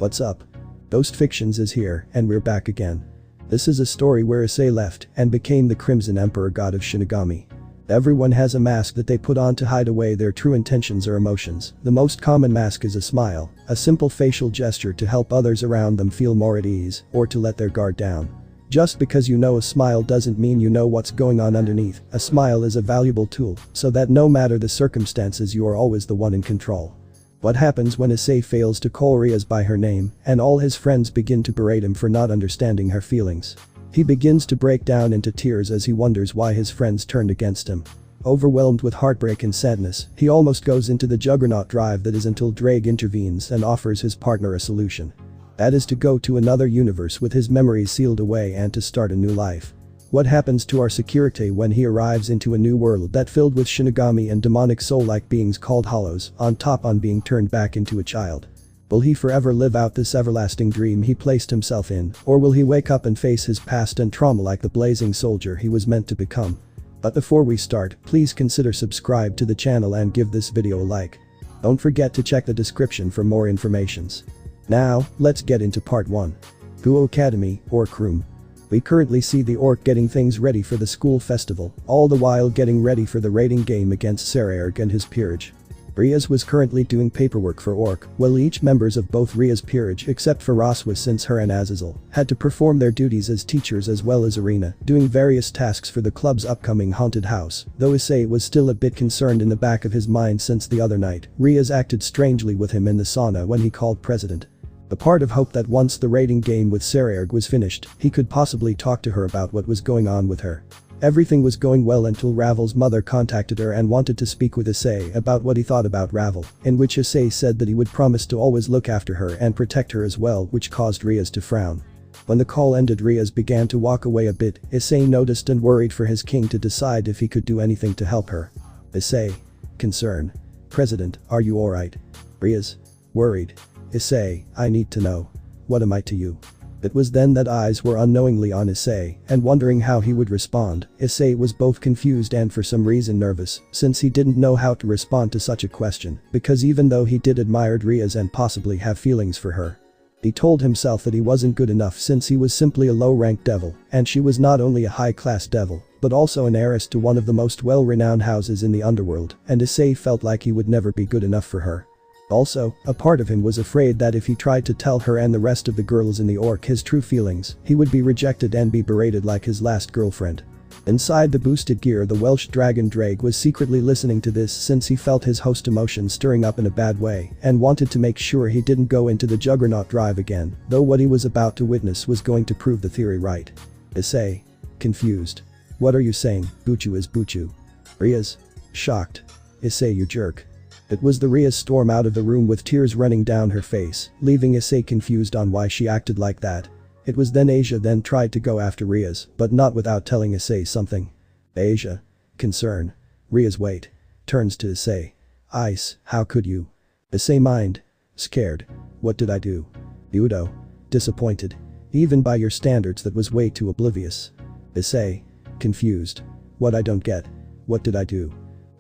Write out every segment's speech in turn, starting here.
What's up? Ghost Fictions is here, and we're back again. This is a story where Issei left and became the Crimson Emperor god of Shinigami. Everyone has a mask that they put on to hide away their true intentions or emotions. The most common mask is a smile, a simple facial gesture to help others around them feel more at ease or to let their guard down. Just because you know a smile doesn't mean you know what's going on underneath. A smile is a valuable tool so that no matter the circumstances you are always the one in control. What happens when Issei fails to call Rias by her name and all his friends begin to berate him for not understanding her feelings? He begins to break down into tears as he wonders why his friends turned against him. Overwhelmed with heartbreak and sadness, he almost goes into the Juggernaut Drive, that is, until Ddraig intervenes and offers his partner a solution. That is to go to another universe with his memories sealed away and to start a new life. What happens to our Sekiryūtei when he arrives into a new world that filled with Shinigami and demonic soul-like beings called hollows, on top on being turned back into a child? Will he forever live out this everlasting dream he placed himself in, or will he wake up and face his past and trauma like the blazing soldier he was meant to become? But before we start, please consider subscribe to the channel and give this video a like. Don't forget to check the description for more informations. Now, let's get into part 1. Guo Academy, Orc Room. We currently see the orc getting things ready for the school festival, all the while getting ready for the raiding game against Ddraig and his peerage. Rias was currently doing paperwork for orc, while each members of both Rias' peerage except for Raswa, since her and Azazel had to perform their duties as teachers as well as Arena, doing various tasks for the club's upcoming haunted house, though Issei was still a bit concerned in the back of his mind since the other night Rias acted strangely with him in the sauna when he called President. The part of hope that once the raiding game with Ddraig was finished, he could possibly talk to her about what was going on with her. Everything was going well until Ravel's mother contacted her and wanted to speak with Issei about what he thought about Ravel, in which Issei said that he would promise to always look after her and protect her as well, which caused Rias to frown. When the call ended, Rias began to walk away a bit. Issei noticed and worried for his king to decide if he could do anything to help her. Issei. Concern. President, are you alright? Rias. Worried. Issei, I need to know. What am I to you? It was then that eyes were unknowingly on Issei, and wondering how he would respond, Issei was both confused and for some reason nervous, since he didn't know how to respond to such a question, because even though he did admire Rias and possibly have feelings for her, he told himself that he wasn't good enough since he was simply a low-ranked devil, and she was not only a high-class devil, but also an heiress to one of the most well-renowned houses in the underworld, and Issei felt like he would never be good enough for her. Also, a part of him was afraid that if he tried to tell her and the rest of the girls in the orc his true feelings, he would be rejected and be berated like his last girlfriend. Inside the boosted gear, the Welsh dragon Ddraig was secretly listening to this since he felt his host emotions stirring up in a bad way and wanted to make sure he didn't go into the Juggernaut Drive again, though what he was about to witness was going to prove the theory right. Issei. Confused. What are you saying? Buchu is Buchu. Rias. Shocked. Issei, you jerk. It was the Rias storm out of the room with tears running down her face, leaving Issei confused on why she acted like that. It was then Asia then tried to go after Rias, but not without telling Issei something. Asia. Concern. Rias wait. Turns to Issei. Ice, how could you? Issei mind. Scared. What did I do? Udo. Disappointed. Even by your standards that was way too oblivious. Issei. Confused. What I don't get. What did I do?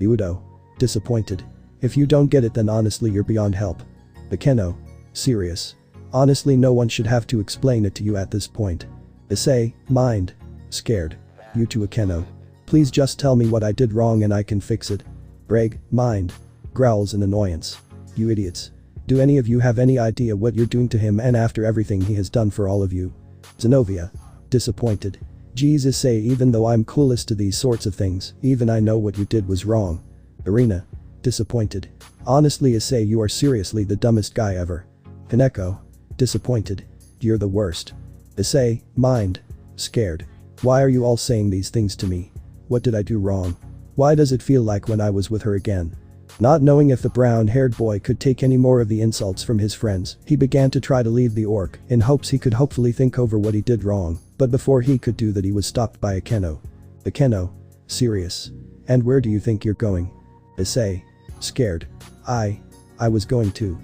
Udo. Disappointed. If you don't get it, then honestly you're beyond help. Bekeno. Serious. Honestly, no one should have to explain it to you at this point. Issei. Mind. Scared. You too, Akeno. Please just tell me what I did wrong and I can fix it. Ddraig. Mind. Growls in annoyance. You idiots. Do any of you have any idea what you're doing to him and after everything he has done for all of you? Zenobia. Disappointed. Geez, Issei, even though I'm coolest to these sorts of things, even I know what you did was wrong. Arena. Disappointed. Honestly, Issei, you are seriously the dumbest guy ever. Kaneko. Disappointed. You're the worst. Issei. Mind. Scared. Why are you all saying these things to me? What did I do wrong? Why does it feel like when I was with her again? Not knowing if the brown-haired boy could take any more of the insults from his friends, he began to try to leave the orc, in hopes he could hopefully think over what he did wrong, but before he could do that he was stopped by Akeno. Akeno. Serious. And where do you think you're going? Issei. Scared. I was going to.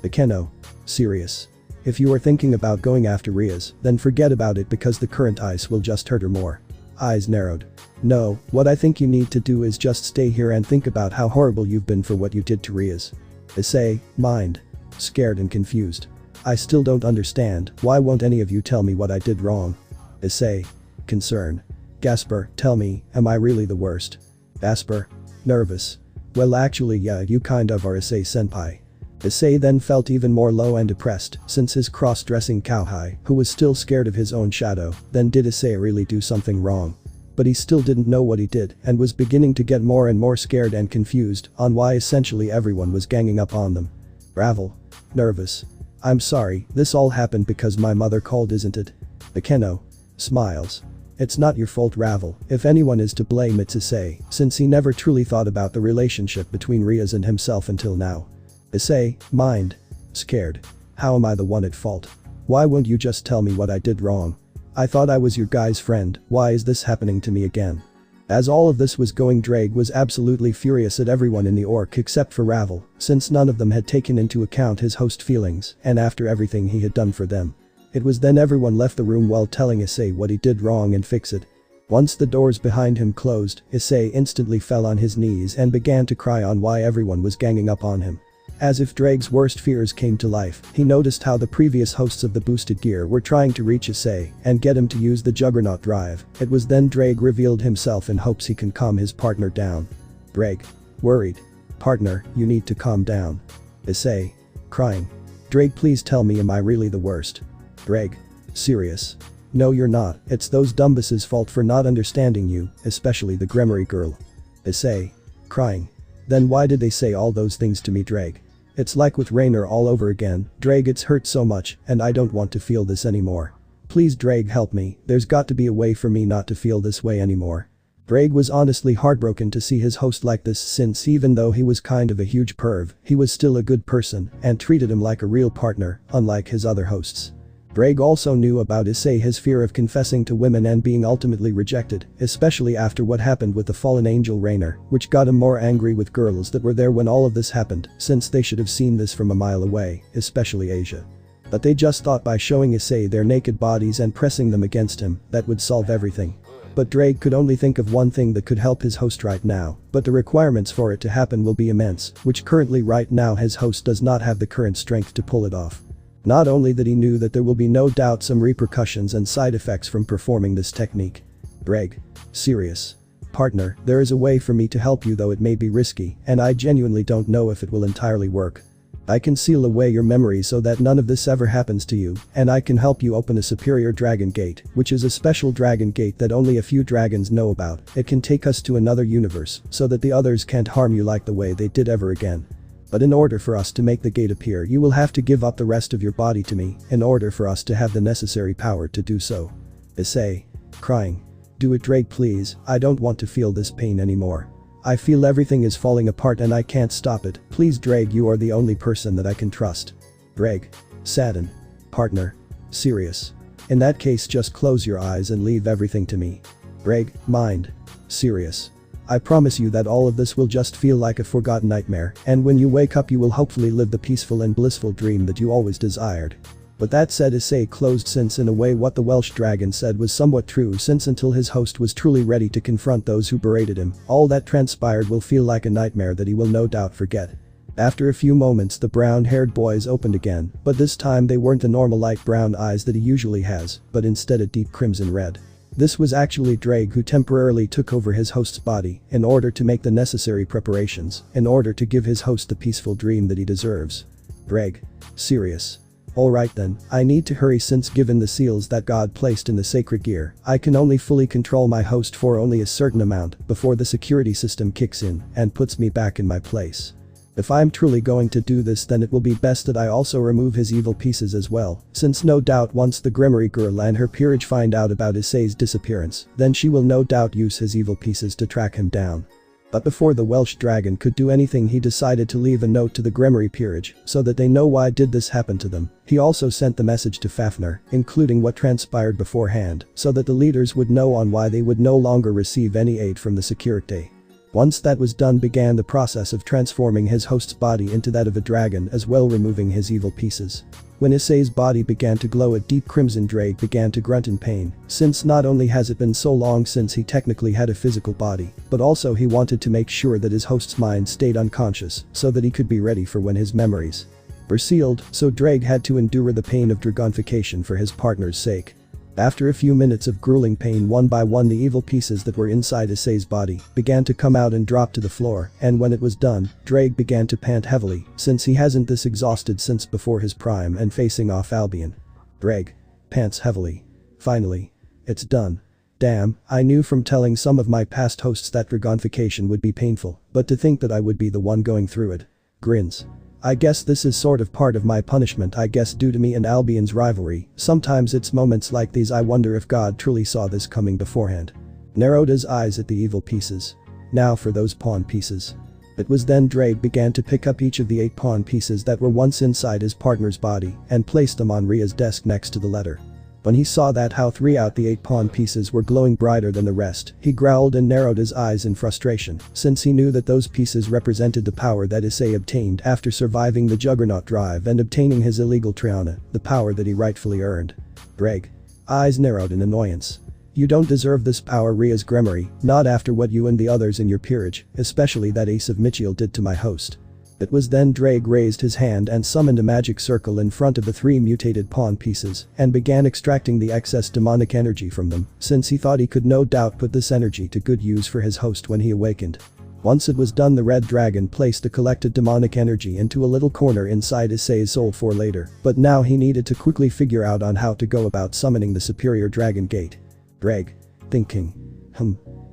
Akeno. Serious. If you are thinking about going after Rias, then forget about it because the current ice will just hurt her more. Eyes narrowed. No, what I think you need to do is just stay here and think about how horrible you've been for what you did to Rias. Issei. Mind. Scared and confused. I still don't understand, why won't any of you tell me what I did wrong? Issei. Concern. Gasper, tell me, am I really the worst? Gasper. Nervous. Well actually yeah, you kind of are Issei-senpai. Issei then felt even more low and depressed since his cross-dressing cowhai, who was still scared of his own shadow, then did Issei really do something wrong? But he still didn't know what he did and was beginning to get more and more scared and confused on why essentially everyone was ganging up on them. Ravel. Nervous. I'm sorry, this all happened because my mother called, isn't it? Akeno. Smiles. It's not your fault, Ravel. If anyone is to blame, it's Issei, since he never truly thought about the relationship between Rias and himself until now. Issei. Mind. Scared. How am I the one at fault? Why won't you just tell me what I did wrong? I thought I was your guy's friend, why is this happening to me again? As all of this was going, Ddraig was absolutely furious at everyone in the orc except for Ravel, since none of them had taken into account his host feelings and after everything he had done for them. It was then everyone left the room while telling Issei what he did wrong and fix it. Once the doors behind him closed, Issei instantly fell on his knees and began to cry on why everyone was ganging up on him. As if Draig's worst fears came to life, he noticed how the previous hosts of the boosted gear were trying to reach Issei and get him to use the Juggernaut Drive. It was then Ddraig revealed himself in hopes he can calm his partner down. Ddraig. Worried. Partner, you need to calm down. Issei. Crying. Ddraig, please tell me, am I really the worst? Ddraig. Serious. No you're not, it's those dumbasses' fault for not understanding you, especially the Gremory girl. Issei. Crying. Then why did they say all those things to me, Ddraig? It's like with Rainer all over again, Ddraig, it's hurt so much and I don't want to feel this anymore. Please Ddraig, help me, there's got to be a way for me not to feel this way anymore. Ddraig was honestly heartbroken to see his host like this, since even though he was kind of a huge perv, he was still a good person and treated him like a real partner, unlike his other hosts. Ddraig also knew about Issei, his fear of confessing to women and being ultimately rejected, especially after what happened with the fallen angel Rainer, which got him more angry with girls that were there when all of this happened, since they should have seen this from a mile away, especially Asia. But they just thought by showing Issei their naked bodies and pressing them against him, that would solve everything. But Ddraig could only think of one thing that could help his host right now, but the requirements for it to happen will be immense, which currently right now his host does not have the current strength to pull it off. Not only that, he knew that there will be no doubt some repercussions and side effects from performing this technique. Ddraig. Serious. Partner, there is a way for me to help you, though it may be risky, and I genuinely don't know if it will entirely work. I can seal away your memory so that none of this ever happens to you, and I can help you open a superior dragon gate, which is a special dragon gate that only a few dragons know about. It can take us to another universe, so that the others can't harm you like the way they did ever again. But in order for us to make the gate appear, you will have to give up the rest of your body to me, in order for us to have the necessary power to do so. Issei. Crying. Do it, Ddraig, please, I don't want to feel this pain anymore. I feel everything is falling apart and I can't stop it, please Ddraig, you are the only person that I can trust. Ddraig. Sadden. Partner. Serious. In that case, just close your eyes and leave everything to me. Ddraig. Mind. Serious. I promise you that all of this will just feel like a forgotten nightmare, and when you wake up you will hopefully live the peaceful and blissful dream that you always desired. But that said, Issei closed, since in a way what the Welsh dragon said was somewhat true, since until his host was truly ready to confront those who berated him, all that transpired will feel like a nightmare that he will no doubt forget. After a few moments the brown-haired boys opened again, but this time they weren't the normal light brown eyes that he usually has, but instead a deep crimson red. This was actually Ddraig, who temporarily took over his host's body in order to make the necessary preparations, in order to give his host the peaceful dream that he deserves. Ddraig. Serious. Alright then, I need to hurry, since given the seals that God placed in the sacred gear, I can only fully control my host for only a certain amount before the security system kicks in and puts me back in my place. If I'm truly going to do this, then it will be best that I also remove his evil pieces as well, since no doubt once the Gremory girl and her peerage find out about Issei's disappearance, then she will no doubt use his evil pieces to track him down. But before the Welsh dragon could do anything, he decided to leave a note to the Gremory peerage so that they know why did this happen to them. He also sent the message to Fafnir, including what transpired beforehand, so that the leaders would know on why they would no longer receive any aid from the Sekiryūtei. Once that was done, began the process of transforming his host's body into that of a dragon, as well removing his evil pieces. When Issei's body began to glow, a deep crimson, Ddraig began to grunt in pain, since not only has it been so long since he technically had a physical body, but also he wanted to make sure that his host's mind stayed unconscious so that he could be ready for when his memories were sealed, so Ddraig had to endure the pain of dragonification for his partner's sake. After a few minutes of grueling pain, one by one the evil pieces that were inside Issei's body began to come out and drop to the floor, and when it was done, Ddraig began to pant heavily, since he hasn't this exhausted since before his prime and facing off Albion. Ddraig pants heavily. Finally. It's done. Damn, I knew from telling some of my past hosts that dragonification would be painful, but to think that I would be the one going through it. Grins. I guess this is sort of part of my punishment, I guess, due to me and Albion's rivalry. Sometimes it's moments like these I wonder if God truly saw this coming beforehand. Narrowed his eyes at the evil pieces. Now for those pawn pieces. It was then Ddraig began to pick up each of the 8 pawn pieces that were once inside his partner's body and placed them on Ria's desk next to the letter. When he saw that how 3 out the 8 pawn pieces were glowing brighter than the rest, he growled and narrowed his eyes in frustration, since he knew that those pieces represented the power that Issei obtained after surviving the Juggernaut Drive and obtaining his illegal Triana, the power that he rightfully earned. Ddraig. Eyes narrowed in annoyance. You don't deserve this power, Rias Gremory, not after what you and the others in your peerage, especially that Ace of Michiel, did to my host. It was then Ddraig raised his hand and summoned a magic circle in front of the 3 mutated pawn pieces and began extracting the excess demonic energy from them, since he thought he could no doubt put this energy to good use for his host when he awakened. Once it was done, the red dragon placed the collected demonic energy into a little corner inside Issei's soul for later, but now he needed to quickly figure out on how to go about summoning the superior dragon gate. Ddraig. Thinking.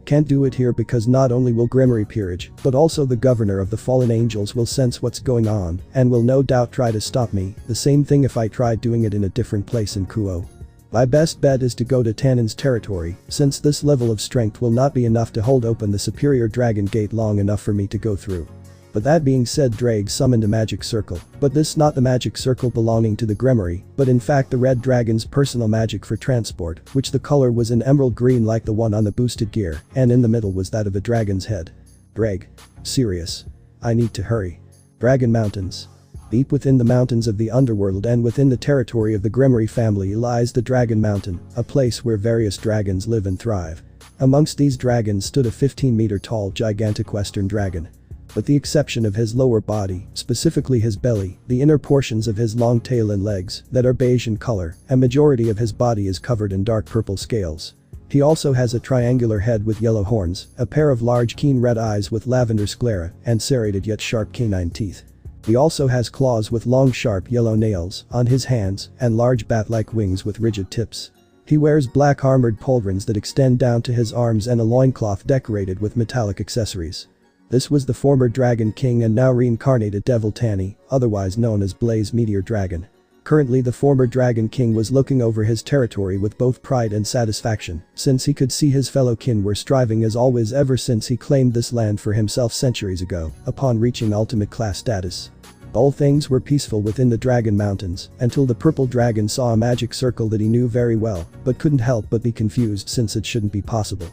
Can't do it here because not only will Gremory Peerage, but also the governor of the fallen angels will sense what's going on and will no doubt try to stop me, the same thing if I tried doing it in a different place in Kuo. My best bet is to go to Tannen's territory, since this level of strength will not be enough to hold open the superior dragon gate long enough for me to go through. But that being said, Ddraig summoned a magic circle, but this not the magic circle belonging to the Gremory, but in fact the red dragon's personal magic for transport, which the color was an emerald green like the one on the boosted gear, and in the middle was that of a dragon's head. Ddraig. Serious. I need to hurry. Dragon Mountains. Deep within the mountains of the underworld and within the territory of the Gremory family lies the Dragon Mountain, a place where various dragons live and thrive. Amongst these dragons stood a 15-meter tall gigantic western dragon. With the exception of his lower body, specifically his belly, the inner portions of his long tail and legs, that are beige in color, a majority of his body is covered in dark purple scales. He also has a triangular head with yellow horns, a pair of large keen red eyes with lavender sclera, and serrated yet sharp canine teeth. He also has claws with long sharp yellow nails on his hands and large bat-like wings with rigid tips. He wears black armored pauldrons that extend down to his arms and a loincloth decorated with metallic accessories. This was the former Dragon King and now reincarnated Devil Tanni, otherwise known as Blaze Meteor Dragon. Currently the former Dragon King was looking over his territory with both pride and satisfaction, since he could see his fellow kin were striving as always ever since he claimed this land for himself centuries ago, upon reaching ultimate class status. All things were peaceful within the Dragon Mountains, until the purple dragon saw a magic circle that he knew very well, but couldn't help but be confused since it shouldn't be possible.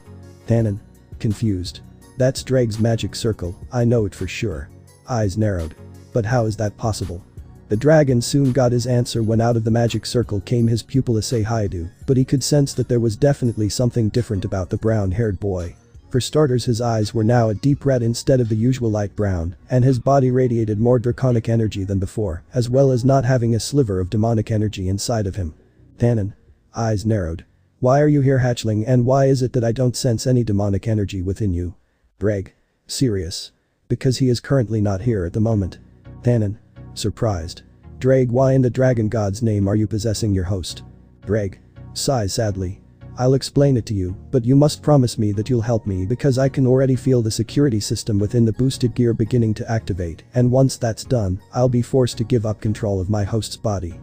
Tannen. Confused. That's Ddraig's magic circle, I know it for sure. Eyes narrowed. But how is that possible? The dragon soon got his answer when out of the magic circle came his pupil Issei Haidu, but he could sense that there was definitely something different about the brown-haired boy. For starters, his eyes were now a deep red instead of the usual light brown, and his body radiated more draconic energy than before, as well as not having a sliver of demonic energy inside of him. Tannen. Eyes narrowed. Why are you here, hatchling, and why is it that I don't sense any demonic energy within you? Ddraig. Serious. Because he is currently not here at the moment. Tannen. Surprised. Ddraig, why in the dragon god's name are you possessing your host? Ddraig. Sighs sadly. I'll explain it to you, but you must promise me that you'll help me because I can already feel the security system within the boosted gear beginning to activate, and once that's done, I'll be forced to give up control of my host's body.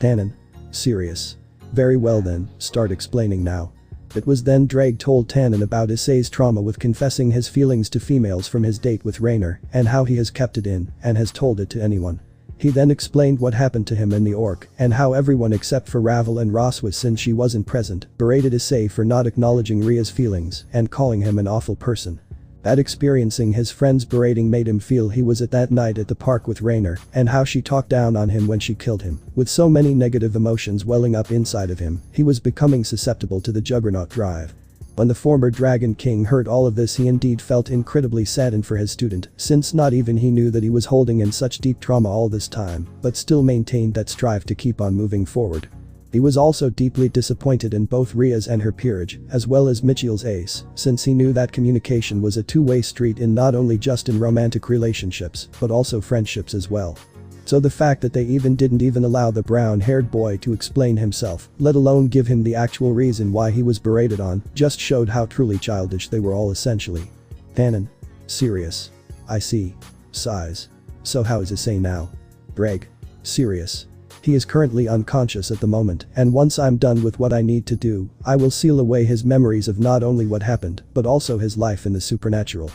Tannen. Serious. Very well then, start explaining now. It was then Ddraig told Tannen about Issei's trauma with confessing his feelings to females from his date with Raynor and how he has kept it in and has told it to anyone. He then explained what happened to him in the Orc and how everyone except for Ravel and Roswa, since she wasn't present, berated Issei for not acknowledging Ria's feelings and calling him an awful person. That experiencing his friend's berating made him feel he was at that night at the park with Raynor and how she talked down on him when she killed him. With so many negative emotions welling up inside of him, he was becoming susceptible to the Juggernaut Drive. When the former Dragon King heard all of this, he indeed felt incredibly saddened for his student, since not even he knew that he was holding in such deep trauma all this time, but still maintained that strive to keep on moving forward. He was also deeply disappointed in both Rias and her peerage, as well as Michiel's ace, since he knew that communication was a two-way street in not only just in romantic relationships, but also friendships as well. So the fact that they didn't even allow the brown-haired boy to explain himself, let alone give him the actual reason why he was berated on, just showed how truly childish they were all essentially. Tannen. Serious. I see. Sighs. So how is Issei now? Ddraig. Serious. He is currently unconscious at the moment, and once I'm done with what I need to do, I will seal away his memories of not only what happened, but also his life in the supernatural.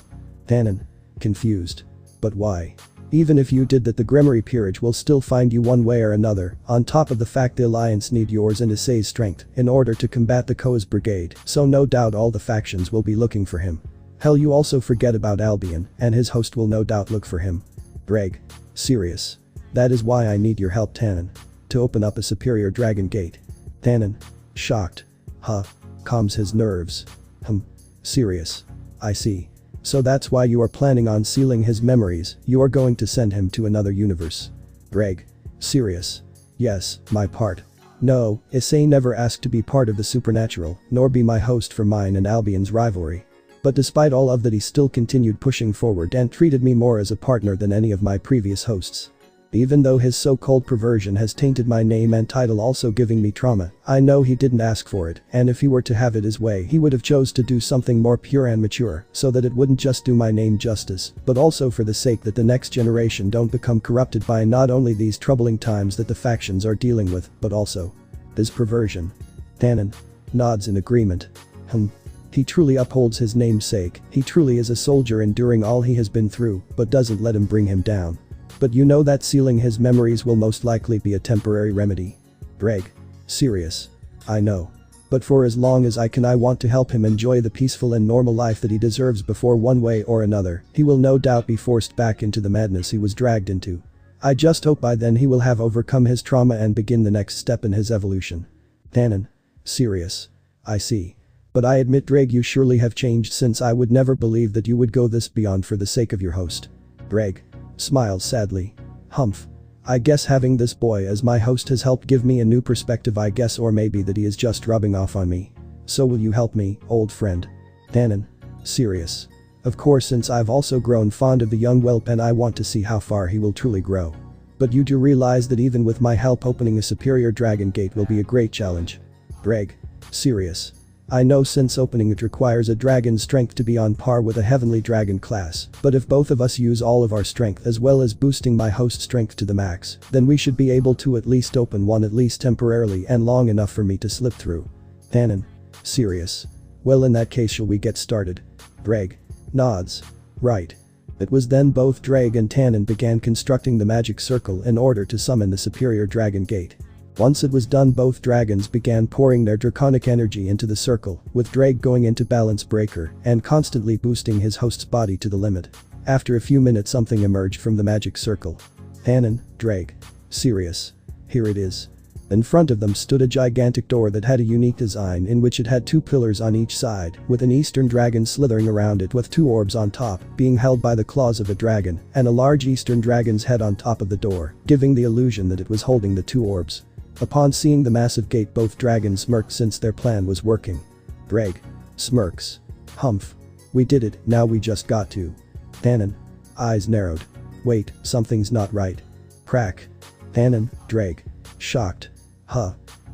Tannen. Confused. But why? Even if you did that, the Grimoire peerage will still find you one way or another, on top of the fact the Alliance need yours and Issei's strength in order to combat the Koa's brigade, so no doubt all the factions will be looking for him. Hell, you also forget about Albion, and his host will no doubt look for him. Ddraig. Serious. That is why I need your help, Tannen. To open up a superior dragon gate. Tannen. Shocked. Huh. Calms his nerves. Serious. I see. So that's why you are planning on sealing his memories, you are going to send him to another universe. Ddraig. Serious. Yes, my part. No, Issei never asked to be part of the supernatural, nor be my host for mine and Albion's rivalry. But despite all of that, he still continued pushing forward and treated me more as a partner than any of my previous hosts. Even though his so-called perversion has tainted my name and title, also giving me trauma, I know he didn't ask for it, and if he were to have it his way, he would have chose to do something more pure and mature, so that it wouldn't just do my name justice, but also for the sake that the next generation don't become corrupted by not only these troubling times that the factions are dealing with, but also this perversion. Tannen. Nods in agreement. He truly upholds his namesake, he truly is a soldier enduring all he has been through, but doesn't let him bring him down. But you know that sealing his memories will most likely be a temporary remedy. Ddraig. Serious. I know. But for as long as I can, I want to help him enjoy the peaceful and normal life that he deserves before one way or another, he will no doubt be forced back into the madness he was dragged into. I just hope by then he will have overcome his trauma and begin the next step in his evolution. Tannen. Serious. I see. But I admit, Ddraig, you surely have changed, since I would never believe that you would go this beyond for the sake of your host. Ddraig. Smiles sadly. I guess having this boy as my host has helped give me a new perspective, I guess, or maybe that he is just rubbing off on me. So will you help me, old friend? Tannen. Serious. Of course, since I've also grown fond of the young whelp and I want to see how far he will truly grow. But you do realize that even with my help, opening a superior dragon gate will be a great challenge. Ddraig. Serious. I know, since opening it requires a dragon's strength to be on par with a heavenly dragon class, but if both of us use all of our strength as well as boosting my host's strength to the max, then we should be able to at least open one, at least temporarily and long enough for me to slip through. Tannen. Serious. Well, in that case, shall we get started? Ddraig. Nods. Right. It was then both Ddraig and Tannen began constructing the magic circle in order to summon the superior dragon gate. Once it was done, both dragons began pouring their draconic energy into the circle, with Ddraig going into balance breaker and constantly boosting his host's body to the limit. After a few minutes, something emerged from the magic circle. Tannen. Ddraig. Serious. Here it is. In front of them stood a gigantic door that had a unique design in which it had two pillars on each side, with an eastern dragon slithering around it with two orbs on top, being held by the claws of a dragon, and a large eastern dragon's head on top of the door, giving the illusion that it was holding the two orbs. Upon seeing the massive gate, both dragons smirked, since their plan was working. Ddraig. Smirks. We did it, now we just got to. Tannen. Eyes narrowed. Wait, something's not right. Crack. Tannen. Ddraig. Shocked.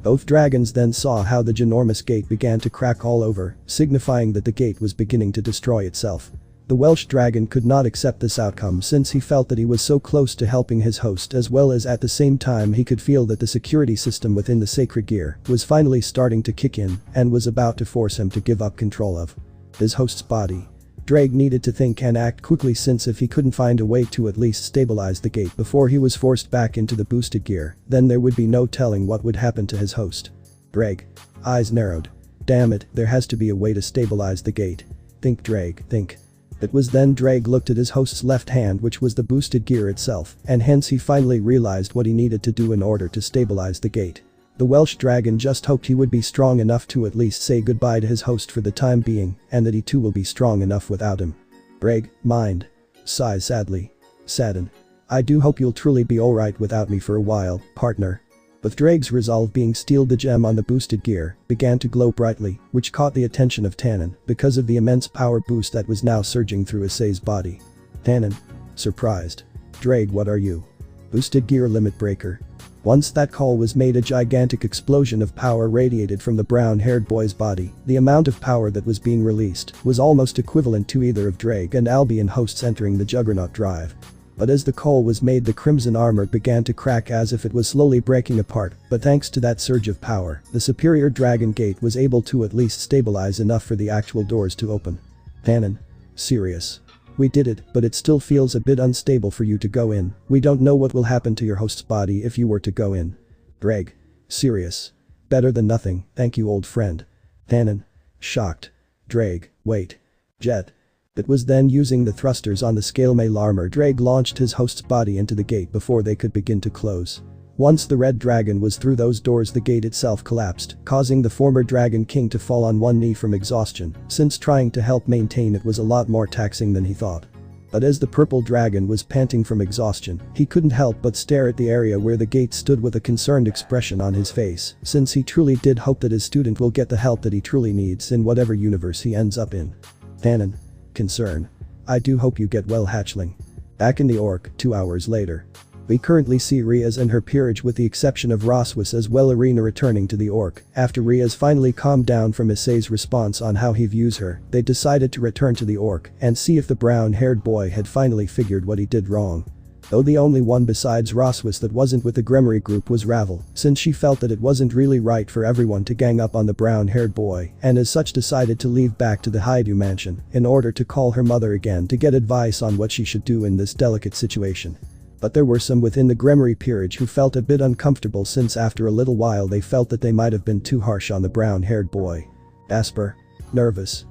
Both dragons then saw how the ginormous gate began to crack all over, signifying that the gate was beginning to destroy itself. The Welsh dragon could not accept this outcome, since he felt that he was so close to helping his host, as well as at the same time he could feel that the security system within the sacred gear was finally starting to kick in and was about to force him to give up control of his host's body. Ddraig needed to think and act quickly, since if he couldn't find a way to at least stabilize the gate before he was forced back into the boosted gear, then there would be no telling what would happen to his host. Ddraig. Eyes narrowed. Damn it, there has to be a way to stabilize the gate. Think, Ddraig, think. It was then Ddraig looked at his host's left hand, which was the boosted gear itself, and hence he finally realized what he needed to do in order to stabilize the gate. The Welsh dragon just hoped he would be strong enough to at least say goodbye to his host for the time being, and that he too will be strong enough without him. Ddraig, mind. Sighs sadly. Sadden. I do hope you'll truly be alright without me for a while, partner. With Ddraig's resolve being sealed, the gem on the boosted gear began to glow brightly, which caught the attention of Tannen because of the immense power boost that was now surging through Issei's body. Tannen. Surprised. Ddraig, what are you? Boosted gear limit breaker. Once that call was made, a gigantic explosion of power radiated from the brown-haired boy's body. The amount of power that was being released was almost equivalent to either of Ddraig and Albion hosts entering the Juggernaut Drive. But as the call was made, the crimson armor began to crack as if it was slowly breaking apart, but thanks to that surge of power, the superior dragon gate was able to at least stabilize enough for the actual doors to open. Tannen. Serious. We did it, but it still feels a bit unstable for you to go in. We don't know what will happen to your host's body if you were to go in. Ddraig. Serious. Better than nothing, thank you, old friend. Tannen. Shocked. Ddraig, wait. Jet. It was then using the thrusters on the scale mail armor, Ddraig launched his host's body into the gate before they could begin to close. Once the red dragon was through those doors, the gate itself collapsed, causing the former Dragon King to fall on one knee from exhaustion, since trying to help maintain it was a lot more taxing than he thought. But as the purple dragon was panting from exhaustion, he couldn't help but stare at the area where the gate stood with a concerned expression on his face, since he truly did hope that his student will get the help that he truly needs in whatever universe he ends up in. Tannen. Concern. I do hope you get well, hatchling. Back in the Orc, 2 hours later. We currently see Rias and her peerage, with the exception of Roswis as well, Arena returning to the Orc. After Rias finally calmed down from Issei's response on how he views her, they decided to return to the Orc and see if the brown-haired boy had finally figured what he did wrong. Though the only one besides Roswis that wasn't with the Grimoire group was Ravel, since she felt that it wasn't really right for everyone to gang up on the brown-haired boy, and as such decided to leave back to the Haidu mansion in order to call her mother again to get advice on what she should do in this delicate situation. But there were some within the Grimoire peerage who felt a bit uncomfortable, since after a little while they felt that they might have been too harsh on the brown-haired boy. Asper. Nervous.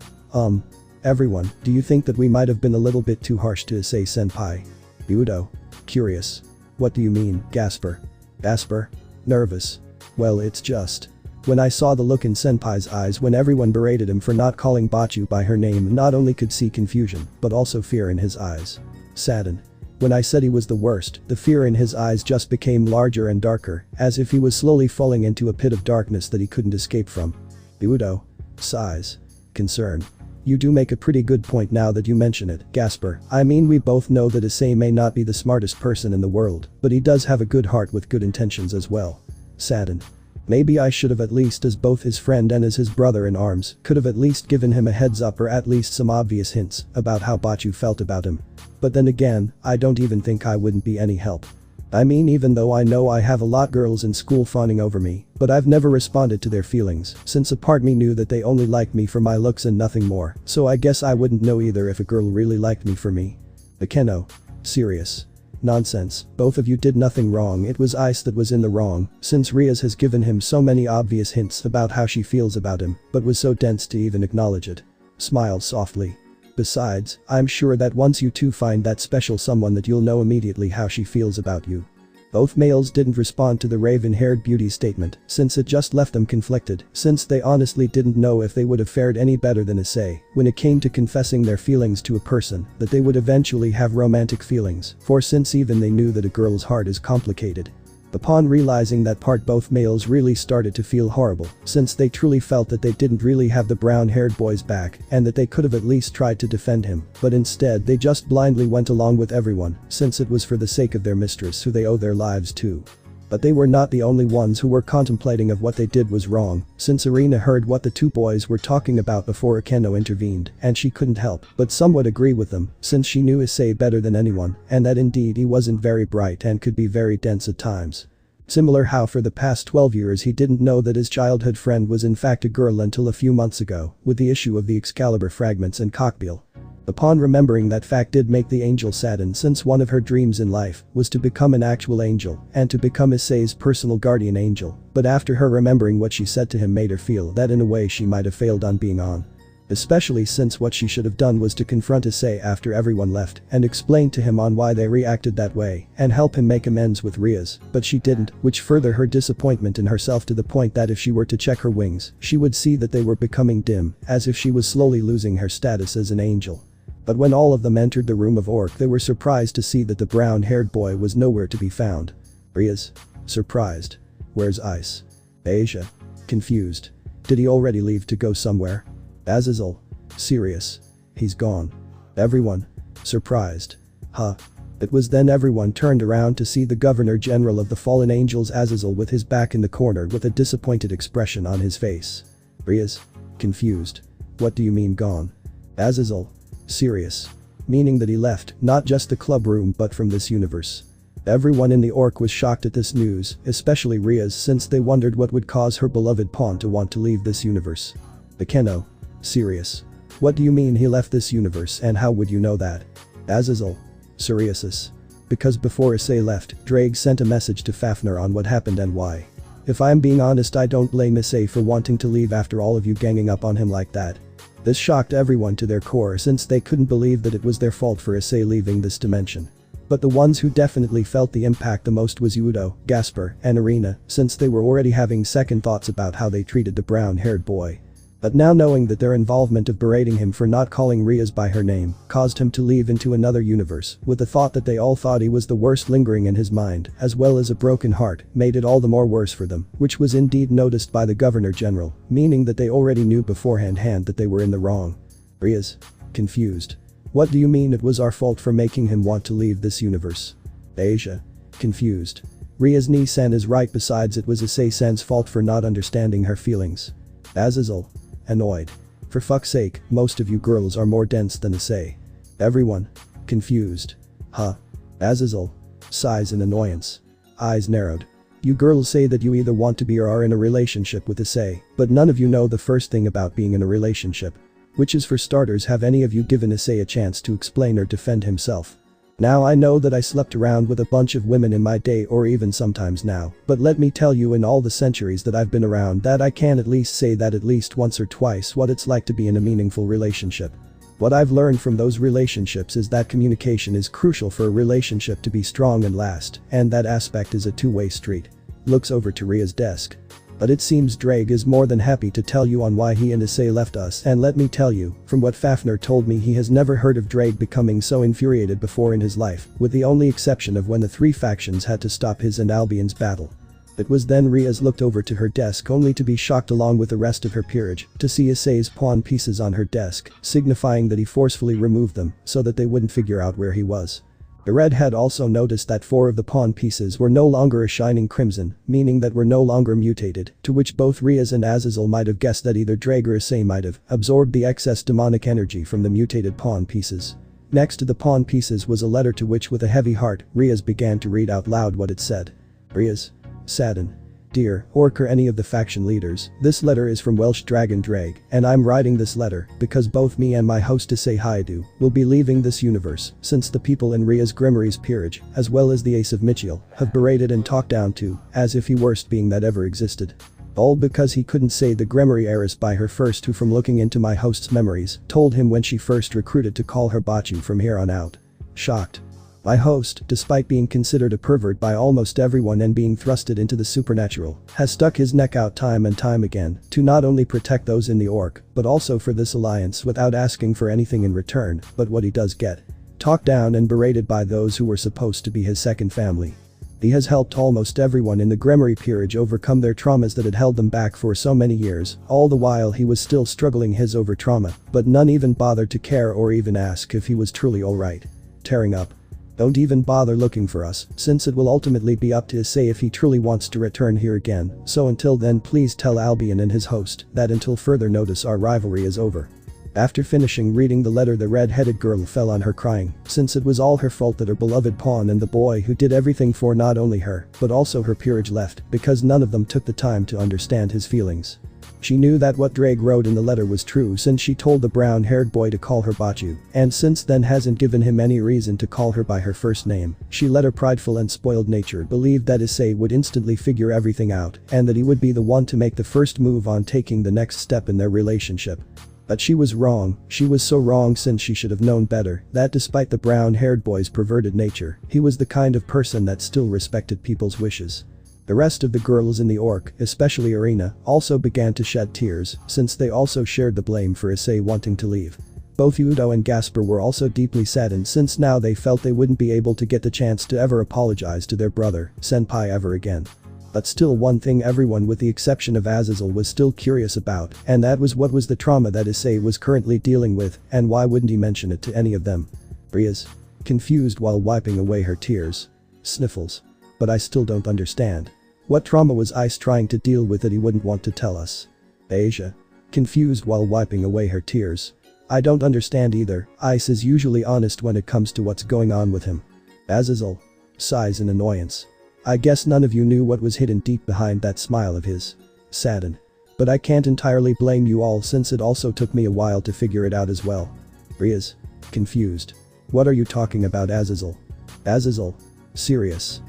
Everyone, do you think that we might have been a little bit too harsh to Issei senpai? Udo. Curious. What do you mean, Gasper? Asper. Nervous. Well, it's just. When I saw the look in senpai's eyes when everyone berated him for not calling Bachu by her name, not only could see confusion, but also fear in his eyes. Sadden. When I said he was the worst, the fear in his eyes just became larger and darker, as if he was slowly falling into a pit of darkness that he couldn't escape from. Udo. Sighs. Concern. You do make a pretty good point now that you mention it, Gasper. I mean, we both know that Issei may not be the smartest person in the world, but he does have a good heart with good intentions as well. Sadden. Maybe I should have, at least as both his friend and as his brother in arms, could have at least given him a heads up, or at least some obvious hints about how Bachu felt about him. But then again, I don't even think I wouldn't be any help. I mean, even though I know I have a lot girls in school fawning over me, but I've never responded to their feelings, since a part me knew that they only liked me for my looks and nothing more, so I guess I wouldn't know either if a girl really liked me for me. Akeno. Serious. Nonsense, both of you did nothing wrong, it was Ice that was in the wrong, since Rias has given him so many obvious hints about how she feels about him, but was so dense to even acknowledge it. Smiles softly. Besides, I'm sure that once you two find that special someone that you'll know immediately how she feels about you. Both males didn't respond to the raven-haired beauty's statement, since it just left them conflicted, since they honestly didn't know if they would have fared any better than Issei when it came to confessing their feelings to a person, that they would eventually have romantic feelings for, since even they knew that a girl's heart is complicated. Upon realizing that part, both males really started to feel horrible, since they truly felt that they didn't really have the brown-haired boy's back and that they could have at least tried to defend him, but instead they just blindly went along with everyone, since it was for the sake of their mistress who they owe their lives to. But they were not the only ones who were contemplating of what they did was wrong, since Arena heard what the two boys were talking about before Akeno intervened, and she couldn't help but somewhat agree with them, since she knew Issei better than anyone, and that indeed he wasn't very bright and could be very dense at times. Similar how for the past 12 years he didn't know that his childhood friend was in fact a girl until a few months ago, with the issue of the Excalibur fragments and cockbill. Upon remembering that fact did make the angel sadden, since one of her dreams in life was to become an actual angel and to become Issei's personal guardian angel, but after her remembering what she said to him made her feel that in a way she might have failed on being on. Especially since what she should have done was to confront Issei after everyone left and explain to him on why they reacted that way and help him make amends with Rias, but she didn't, which further her disappointment in herself to the point that if she were to check her wings, she would see that they were becoming dim, as if she was slowly losing her status as an angel. But when all of them entered the room of Orc, they were surprised to see that the brown-haired boy was nowhere to be found. Rias? Surprised. Where's Ice? Asia? Confused. Did he already leave to go somewhere? Azazel? Serious? He's gone. Everyone? Surprised. Huh. It was then everyone turned around to see the Governor General of the Fallen Angels Azazel with his back in the corner with a disappointed expression on his face. Rias? Confused. What do you mean gone? Azazel? Serious. Meaning that he left, not just the club room but from this universe. Everyone in the Orc was shocked at this news, especially Rias, since they wondered what would cause her beloved pawn to want to leave this universe. Bekeno? Serious. What do you mean he left this universe, and how would you know that? Azazel? Serious. Because before Issei left, Ddraig sent a message to Fafnir on what happened and why. If I'm being honest, I don't blame Issei for wanting to leave after all of you ganging up on him like that. This shocked everyone to their core since they couldn't believe that it was their fault for Issei leaving this dimension. But the ones who definitely felt the impact the most was Udo, Gasper, and Irina, since they were already having second thoughts about how they treated the brown-haired boy. But now knowing that their involvement of berating him for not calling Rias by her name caused him to leave into another universe, with the thought that they all thought he was the worst lingering in his mind, as well as a broken heart, made it all the more worse for them, which was indeed noticed by the Governor General, meaning that they already knew beforehand that they were in the wrong. Rias? Confused. What do you mean it was our fault for making him want to leave this universe? Asia? Confused. Rias Ni-san is right, besides it was Issei-san's fault for not understanding her feelings. Azazel? Annoyed. For fuck's sake, most of you girls are more dense than Issei. Everyone? Confused. Huh? Azazel? Sighs in annoyance. Eyes narrowed. You girls say that you either want to be or are in a relationship with Issei, but none of you know the first thing about being in a relationship. Which is, for starters, have any of you given Issei a chance to explain or defend himself? Now I know that I slept around with a bunch of women in my day, or even sometimes now, but let me tell you, in all the centuries that I've been around, that I can at least say that at least once or twice what it's like to be in a meaningful relationship. What I've learned from those relationships is that communication is crucial for a relationship to be strong and last, and that aspect is a two-way street. Looks over to Ria's desk. But it seems Ddraig is more than happy to tell you on why he and Issei left us, and let me tell you, from what Fafnir told me, he has never heard of Ddraig becoming so infuriated before in his life, with the only exception of when the three factions had to stop his and Albion's battle. It was then Rias looked over to her desk, only to be shocked along with the rest of her peerage to see Issei's pawn pieces on her desk, signifying that he forcefully removed them so that they wouldn't figure out where he was. The red had also noticed that 4 of the pawn pieces were no longer a shining crimson, meaning that were no longer mutated, to which both Rias and Azazel might have guessed that either Ddraig or Issei might have absorbed the excess demonic energy from the mutated pawn pieces. Next to the pawn pieces was a letter, to which with a heavy heart, Rias began to read out loud what it said. Rias. Sadden. Dear Orc or any of the faction leaders, this letter is from Welsh Dragon Ddraig, and I'm writing this letter because both me and my host Issei Hayato will be leaving this universe, since the people in Rias Grimmery's peerage, as well as the Ace of Michiel, have berated and talked down to, as if he worst being that ever existed. All because he couldn't say the Grimmery heiress by her first, who from looking into my host's memories told him when she first recruited to call her Bachu from here on out. Shocked. My host, despite being considered a pervert by almost everyone and being thrusted into the supernatural, has stuck his neck out time and time again to not only protect those in the Orc, but also for this alliance without asking for anything in return, but what he does get. Talked down and berated by those who were supposed to be his second family. He has helped almost everyone in the Grimmery peerage overcome their traumas that had held them back for so many years, all the while he was still struggling his over trauma, but none even bothered to care or even ask if he was truly alright. Tearing up. Don't even bother looking for us, since it will ultimately be up to Issei if he truly wants to return here again, so until then please tell Albion and his host that until further notice our rivalry is over. After finishing reading the letter, the red-headed girl fell on her crying, since it was all her fault that her beloved pawn and the boy who did everything for not only her, but also her peerage left, because none of them took the time to understand his feelings. She knew that what Ddraig wrote in the letter was true, since she told the brown-haired boy to call her Bachu, and since then hasn't given him any reason to call her by her first name. She let her prideful and spoiled nature believe that Issei would instantly figure everything out, and that he would be the one to make the first move on taking the next step in their relationship. But she was wrong, she was so wrong since she should have known better that despite the brown-haired boy's perverted nature, he was the kind of person that still respected people's wishes. The rest of the girls in the orc, especially Irina, also began to shed tears since they also shared the blame for Issei wanting to leave. Both Udo and Gasper were also deeply saddened since now they felt they wouldn't be able to get the chance to ever apologize to their brother, Senpai, ever again. But still, one thing everyone with the exception of Azazel was still curious about, and that was what was the trauma that Issei was currently dealing with, and why wouldn't he mention it to any of them? Rias, confused while wiping away her tears. Sniffles. But I still don't understand. What trauma was Ice trying to deal with that he wouldn't want to tell us? Asia, confused while wiping away her tears. I don't understand either. Ice is usually honest when it comes to what's going on with him. Azazel sighs in annoyance. I guess none of you knew what was hidden deep behind that smile of his. Saddened. But I can't entirely blame you all since it also took me a while to figure it out as well. Rias, confused. What are you talking about, Azazel? Azazel, serious.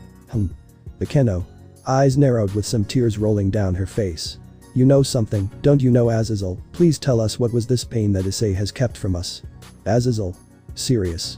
Bekeno, eyes narrowed with some tears rolling down her face. You know something, don't you know, Azazel? Please tell us what was this pain that Issei has kept from us. Azazel, serious.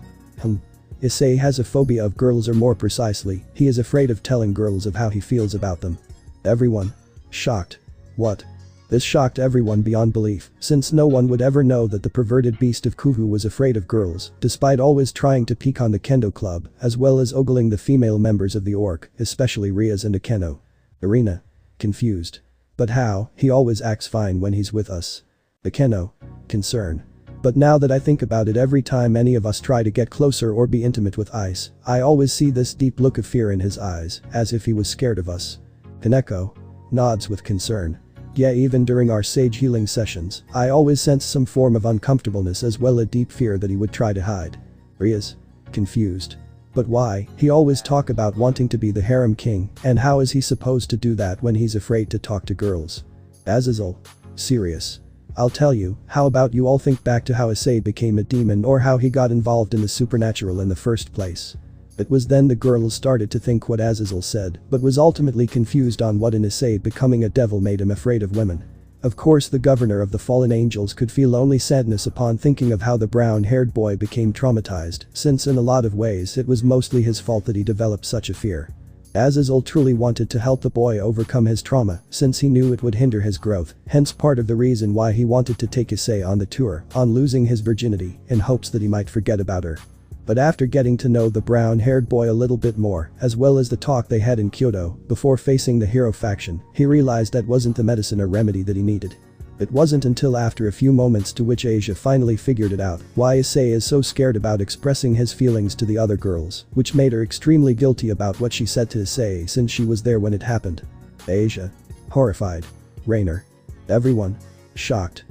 Issei has a phobia of girls, or more precisely, he is afraid of telling girls of how he feels about them. Everyone. Shocked. What? This shocked everyone beyond belief, since no one would ever know that the perverted beast of Kuvu was afraid of girls, despite always trying to peek on the kendo club, as well as ogling the female members of the orc, especially Rias and Akeno. Irina. Confused. But how? He always acts fine when he's with us. Akeno. Concern. But now that I think about it, every time any of us try to get closer or be intimate with Ice, I always see this deep look of fear in his eyes, as if he was scared of us. Kaneko nods with concern. Yeah, even during our sage healing sessions, I always sense some form of uncomfortableness as well as deep fear that he would try to hide. Rias. Confused. But why? He always talk about wanting to be the harem king, and how is he supposed to do that when he's afraid to talk to girls? Azazel. Serious. I'll tell you, how about you all think back to how Issei became a demon or how he got involved in the supernatural in the first place. It was then the girls started to think what Azazel said, but was ultimately confused on what in Issei becoming a devil made him afraid of women. Of course, the governor of the fallen angels could feel only sadness upon thinking of how the brown-haired boy became traumatized, since in a lot of ways it was mostly his fault that he developed such a fear. Azazel truly wanted to help the boy overcome his trauma since he knew it would hinder his growth, hence part of the reason why he wanted to take Issei on the tour on losing his virginity in hopes that he might forget about her. But after getting to know the brown-haired boy a little bit more, as well as the talk they had in Kyoto before facing the hero faction, he realized that wasn't the medicine or remedy that he needed. It wasn't until after a few moments to which Asia finally figured it out why Issei is so scared about expressing his feelings to the other girls, which made her extremely guilty about what she said to Issei since she was there when it happened. Asia. Horrified. Rainer. Everyone. Shocked.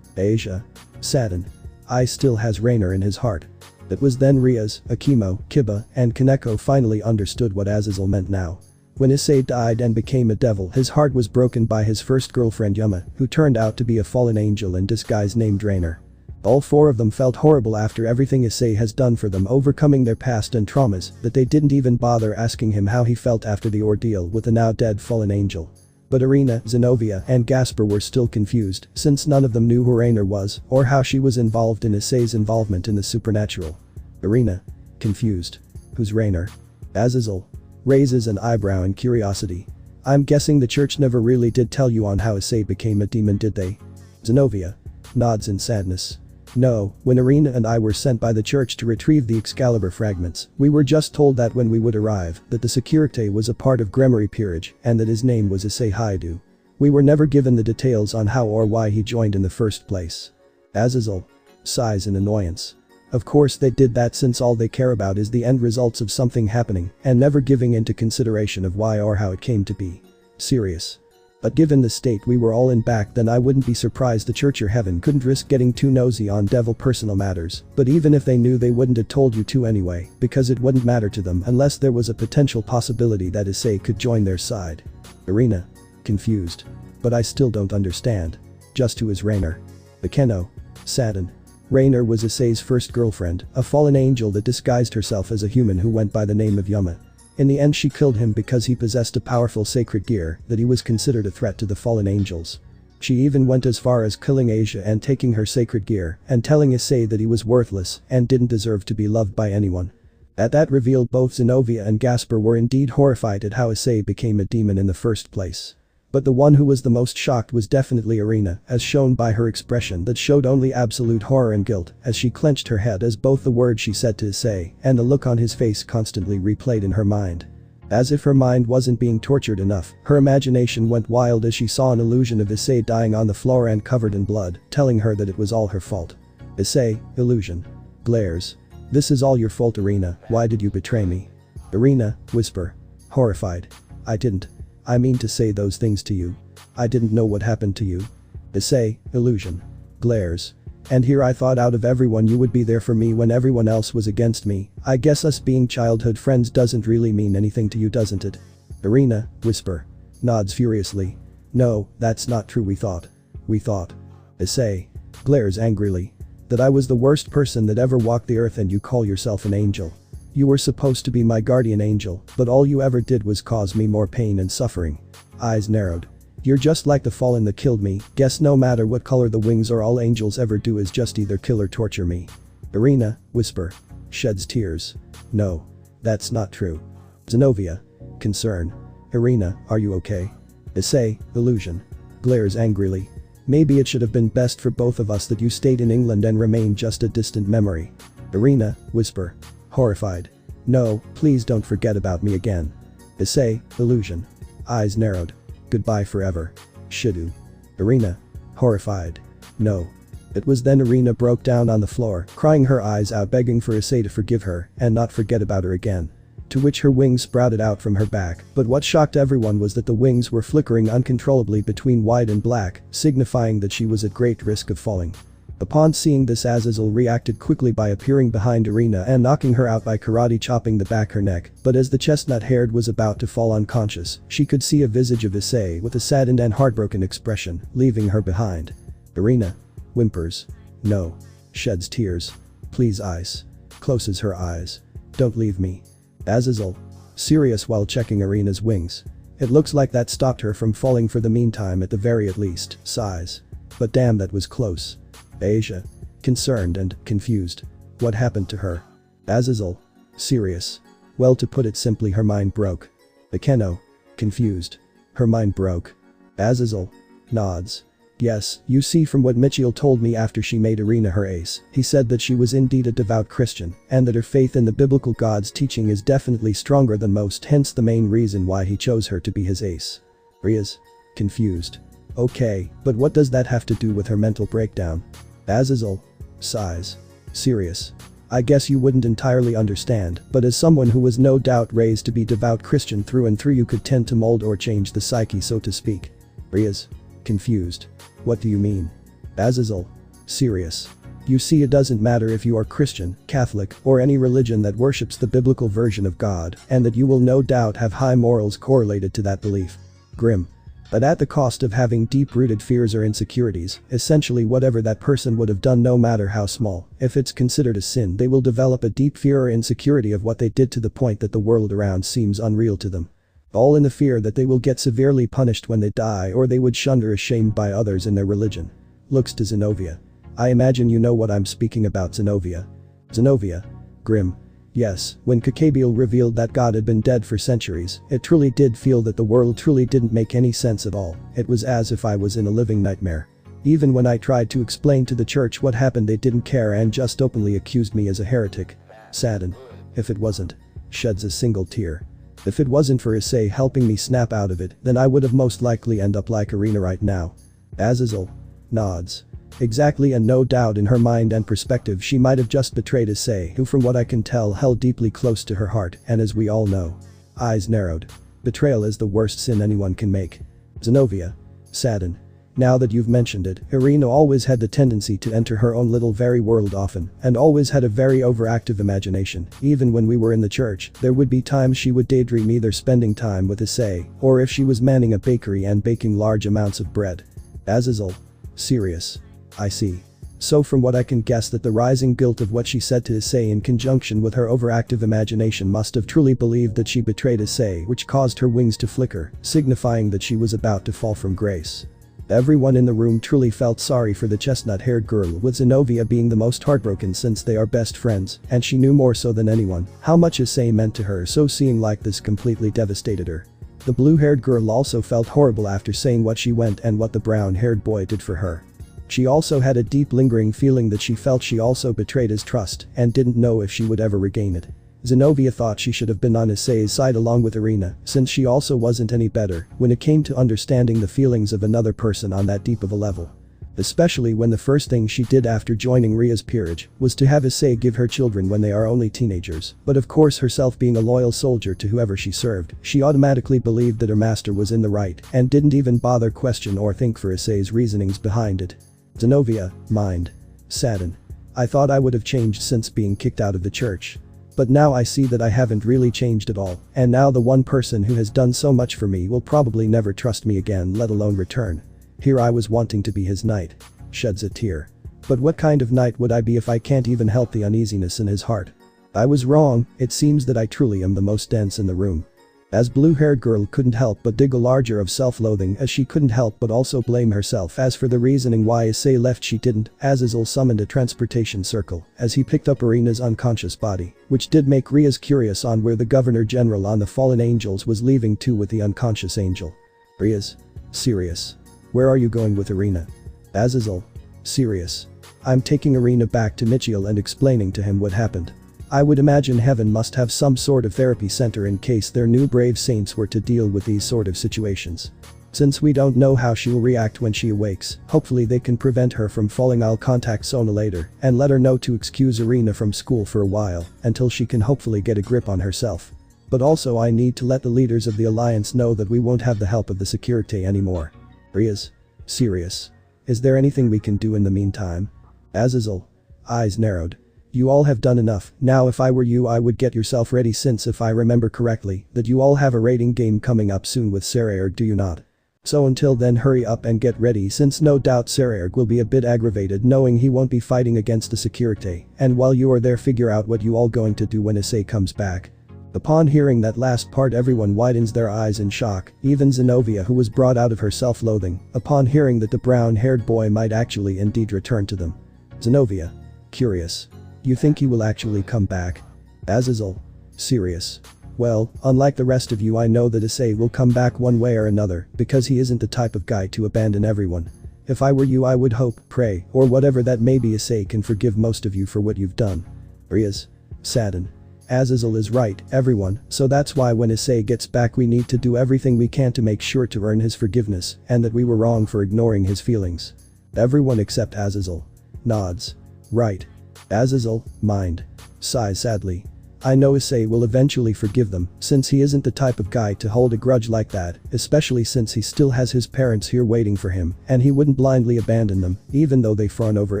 Asia. Saddened. I still has Rainer in his heart. It was then Rias, Akimo, Kiba, and Kaneko finally understood what Azazel meant now. When Issei died and became a devil, his heart was broken by his first girlfriend Yuma, who turned out to be a fallen angel in disguise named Rainer. All four of them felt horrible after everything Issei has done for them, overcoming their past and traumas, that they didn't even bother asking him how he felt after the ordeal with the now dead fallen angel. But Irina, Zenobia, and Gasper were still confused, since none of them knew who Rainer was, or how she was involved in Issei's involvement in the supernatural. Irina. Confused. Who's Rainer? Azazel raises an eyebrow in curiosity. I'm guessing the church never really did tell you on how Issei became a demon, did they? Zenobia nods in sadness. No, when Irina and I were sent by the church to retrieve the Excalibur fragments, we were just told that when we would arrive, that the Sekiryūtei was a part of Gremory peerage and that his name was Issei Haidu. We were never given the details on how or why he joined in the first place. Azazel sighs in annoyance. Of course they did that since all they care about is the end results of something happening and never giving into consideration of why or how it came to be. Serious. But given the state we were all in back then, I wouldn't be surprised the church or heaven couldn't risk getting too nosy on devil personal matters, but even if they knew, they wouldn't have told you to anyway, because it wouldn't matter to them unless there was a potential possibility that Issei could join their side. Irina. Confused. But I still don't understand. Just who is Rainer? Bekeno. Saddened. Rainer was Issei's first girlfriend, a fallen angel that disguised herself as a human who went by the name of Yuma. In the end she killed him because he possessed a powerful sacred gear that he was considered a threat to the fallen angels. She even went as far as killing Asia and taking her sacred gear and telling Issei that he was worthless and didn't deserve to be loved by anyone. At that reveal, both Zenobia and Gasper were indeed horrified at how Issei became a demon in the first place. But the one who was the most shocked was definitely Irina, as shown by her expression that showed only absolute horror and guilt as she clenched her head as both the words she said to Issei and the look on his face constantly replayed in her mind. As if her mind wasn't being tortured enough, her imagination went wild as she saw an illusion of Issei dying on the floor and covered in blood, telling her that it was all her fault. Issei, illusion. Glares. This is all your fault, Irina, why did you betray me? Irina, whisper. Horrified. I didn't. I mean to say those things to you. I didn't know what happened to you. Issei, illusion. Glares. And here I thought out of everyone you would be there for me when everyone else was against me. I guess us being childhood friends doesn't really mean anything to you, doesn't it? Irina, whisper. Nods furiously. No, that's not true, we thought. We thought. Issei. Glares angrily. That I was the worst person that ever walked the earth and you call yourself an angel. You were supposed to be my guardian angel, but all you ever did was cause me more pain and suffering. Eyes narrowed. You're just like the fallen that killed me, guess no matter what color the wings are, all angels ever do is just either kill or torture me. Irina, whisper. Sheds tears. No. That's not true. Zenobia. Concern. Irina, are you okay? Issei, illusion. Glares angrily. Maybe it should have been best for both of us that you stayed in England and remained just a distant memory. Irina, whisper. Horrified. No, please don't forget about me again. Issei, illusion. Eyes narrowed. Goodbye forever. Shidu. Irina. Horrified. No. It was then Irina broke down on the floor, crying her eyes out, begging for Issei to forgive her and not forget about her again. To which her wings sprouted out from her back, but what shocked everyone was that the wings were flickering uncontrollably between white and black, signifying that she was at great risk of falling. Upon seeing this, Azazel reacted quickly by appearing behind Irina and knocking her out by karate chopping the back her neck, but as the chestnut-haired was about to fall unconscious, she could see a visage of Issei with a saddened and heartbroken expression, leaving her behind. Irina. Whimpers. No. Sheds tears. Please, Ice. Closes her eyes. Don't leave me. Azazel. Serious while checking Irina's wings. It looks like that stopped her from falling for the meantime, at the very least. Sighs. But damn, that was close. Asia. Concerned and confused. What happened to her? Azazel. Serious. Well, to put it simply, her mind broke. Akeno. Confused. Her mind broke. Azazel. Nods. Yes, you see, from what Michiel told me after she made Irina her ace, he said that she was indeed a devout Christian and that her faith in the biblical God's teaching is definitely stronger than most, hence the main reason why he chose her to be his ace. Rias. Confused. Okay, but what does that have to do with her mental breakdown? Azazel. Sighs. Serious. I guess you wouldn't entirely understand, but as someone who was no doubt raised to be devout Christian through and through, you could tend to mold or change the psyche, so to speak. Rias. Confused. What do you mean? Azazel. Serious. You see, it doesn't matter if you are Christian, Catholic, or any religion that worships the biblical version of God, and that you will no doubt have high morals correlated to that belief. Grim. But at the cost of having deep-rooted fears or insecurities, essentially whatever that person would have done, no matter how small, if it's considered a sin, they will develop a deep fear or insecurity of what they did to the point that the world around seems unreal to them. All in the fear that they will get severely punished when they die, or they would shunned or ashamed by others in their religion. Looks to Zenobia. I imagine you know what I'm speaking about, Zenobia. Zenobia. Grim. Yes, when Kakabiel revealed that God had been dead for centuries, it truly did feel that the world truly didn't make any sense at all. It was as if I was in a living nightmare. Even when I tried to explain to the church what happened, they didn't care and just openly accused me as a heretic. Sadden. If it wasn't. Sheds a single tear. If it wasn't for Issei helping me snap out of it, then I would have most likely end up like Irina right now. Azazel. Nods. Exactly, and no doubt in her mind and perspective she might have just betrayed Issei, who from what I can tell held deeply close to her heart, and as we all know. Eyes narrowed. Betrayal is the worst sin anyone can make. Zenobia. Sadden. Now that you've mentioned it, Irina always had the tendency to enter her own little very world often, and always had a very overactive imagination. Even when we were in the church, there would be times she would daydream either spending time with Issei, or if she was manning a bakery and baking large amounts of bread. Azazel. Serious. I see. So from what I can guess, that the rising guilt of what she said to Issei in conjunction with her overactive imagination must have truly believed that she betrayed Issei, which caused her wings to flicker, signifying that she was about to fall from grace. Everyone in the room truly felt sorry for the chestnut-haired girl, with Zenovia being the most heartbroken since they are best friends, and she knew more so than anyone how much Issei meant to her, so seeing like this completely devastated her. The blue-haired girl also felt horrible after saying what she went and what the brown-haired boy did for her. She also had a deep lingering feeling that she felt she also betrayed his trust and didn't know if she would ever regain it. Zenovia thought she should have been on Issei's side along with Irina, since she also wasn't any better when it came to understanding the feelings of another person on that deep of a level. Especially when the first thing she did after joining Ria's peerage was to have Issei give her children when they are only teenagers, but of course herself being a loyal soldier to whoever she served, she automatically believed that her master was in the right and didn't even bother question or think for Issei's reasonings behind it. Zenovia, mind. Sadden. I thought I would have changed since being kicked out of the church. But now I see that I haven't really changed at all, and now the one person who has done so much for me will probably never trust me again, let alone return. Here I was wanting to be his knight. Sheds a tear. But what kind of knight would I be if I can't even help the uneasiness in his heart? I was wrong, it seems that I truly am the most dense in the room. As blue-haired girl couldn't help but dig a larger of self-loathing, as she couldn't help but also blame herself as for the reasoning why Issei left. She didn't, as Azazel summoned a transportation circle as he picked up Irina's unconscious body, which did make Rias curious on where the Governor General on the fallen angels was leaving to with the unconscious angel. Rias. Serious. Where are you going with Irina? Azazel. Serious. I'm taking Irina back to Michiel and explaining to him what happened. I would imagine heaven must have some sort of therapy center in case their new brave saints were to deal with these sort of situations. Since we don't know how she will react when she awakes, hopefully they can prevent her from falling. I'll contact Sona later and let her know to excuse Irina from school for a while until she can hopefully get a grip on herself. But also I need to let the leaders of the alliance know that we won't have the help of the Sekiryūtei anymore. Rias. Serious. Is there anything we can do in the meantime? Azazel. Eyes narrowed. You all have done enough. Now if I were you I would get yourself ready, since if I remember correctly that you all have a raiding game coming up soon with Sekiryūtei, do you not? So until then hurry up and get ready, since no doubt Sekiryūtei will be a bit aggravated knowing he won't be fighting against the Sekiryūtei, and while you are there figure out what you all going to do when Issei comes back. Upon hearing that last part everyone widens their eyes in shock, even Zenovia, who was brought out of her self-loathing upon hearing that the brown-haired boy might actually indeed return to them. Zenovia. Curious. You think he will actually come back? Azazel. Serious. Well, unlike the rest of you I know that Issei will come back one way or another because he isn't the type of guy to abandon everyone. If I were you I would hope, pray, or whatever that maybe Issei can forgive most of you for what you've done. Rias. Sadden. Azazel is right, everyone, so that's why when Issei gets back we need to do everything we can to make sure to earn his forgiveness and that we were wrong for ignoring his feelings. Everyone except Azazel. Nods. Right. Azazel, mind. Sighs sadly. I know Issei will eventually forgive them, since he isn't the type of guy to hold a grudge like that, especially since he still has his parents here waiting for him, and he wouldn't blindly abandon them, even though they fawn over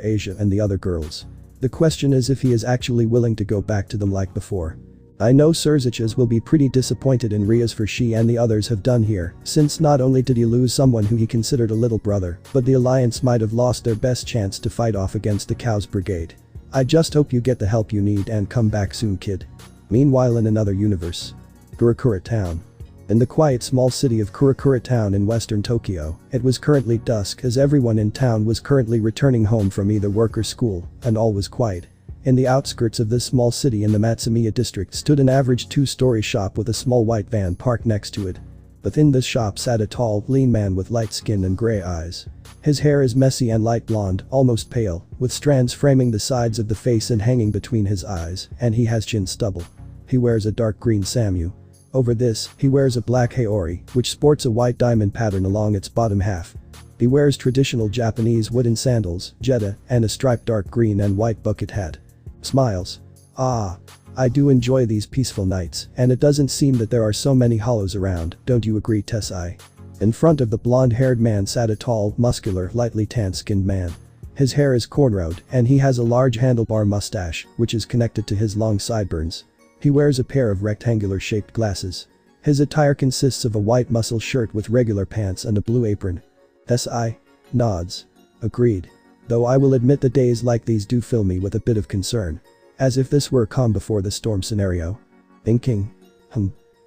Asia and the other girls. The question is if he is actually willing to go back to them like before. I know Serziches will be pretty disappointed in Rias for she and the others have done here, since not only did he lose someone who he considered a little brother, but the alliance might have lost their best chance to fight off against the Cows Brigade. I just hope you get the help you need and come back soon, kid. Meanwhile in another universe. Kurakura Town. In the quiet small city of Kurakura Town in western Tokyo, it was currently dusk as everyone in town was currently returning home from either work or school, and all was quiet. In the outskirts of this small city in the Matsumiya district stood an average two-story shop with a small white van parked next to it. Within this shop sat a tall, lean man with light skin and gray eyes. His hair is messy and light blonde, almost pale, with strands framing the sides of the face and hanging between his eyes, and he has chin stubble. He wears a dark green samu. Over this, he wears a black haori, which sports a white diamond pattern along its bottom half. He wears traditional Japanese wooden sandals, jetta, and a striped dark green and white bucket hat. Smiles. Ah. I do enjoy these peaceful nights, and it doesn't seem that there are so many hollows around, don't you agree, Tessai? In front of the blonde-haired man sat a tall, muscular, lightly tan-skinned man. His hair is cornrowed, and he has a large handlebar mustache, which is connected to his long sideburns. He wears a pair of rectangular-shaped glasses. His attire consists of a white muscle shirt with regular pants and a blue apron. Tessai? Nods. Agreed. Though I will admit the days like these do fill me with a bit of concern. As if this were a calm before the storm scenario. Thinking.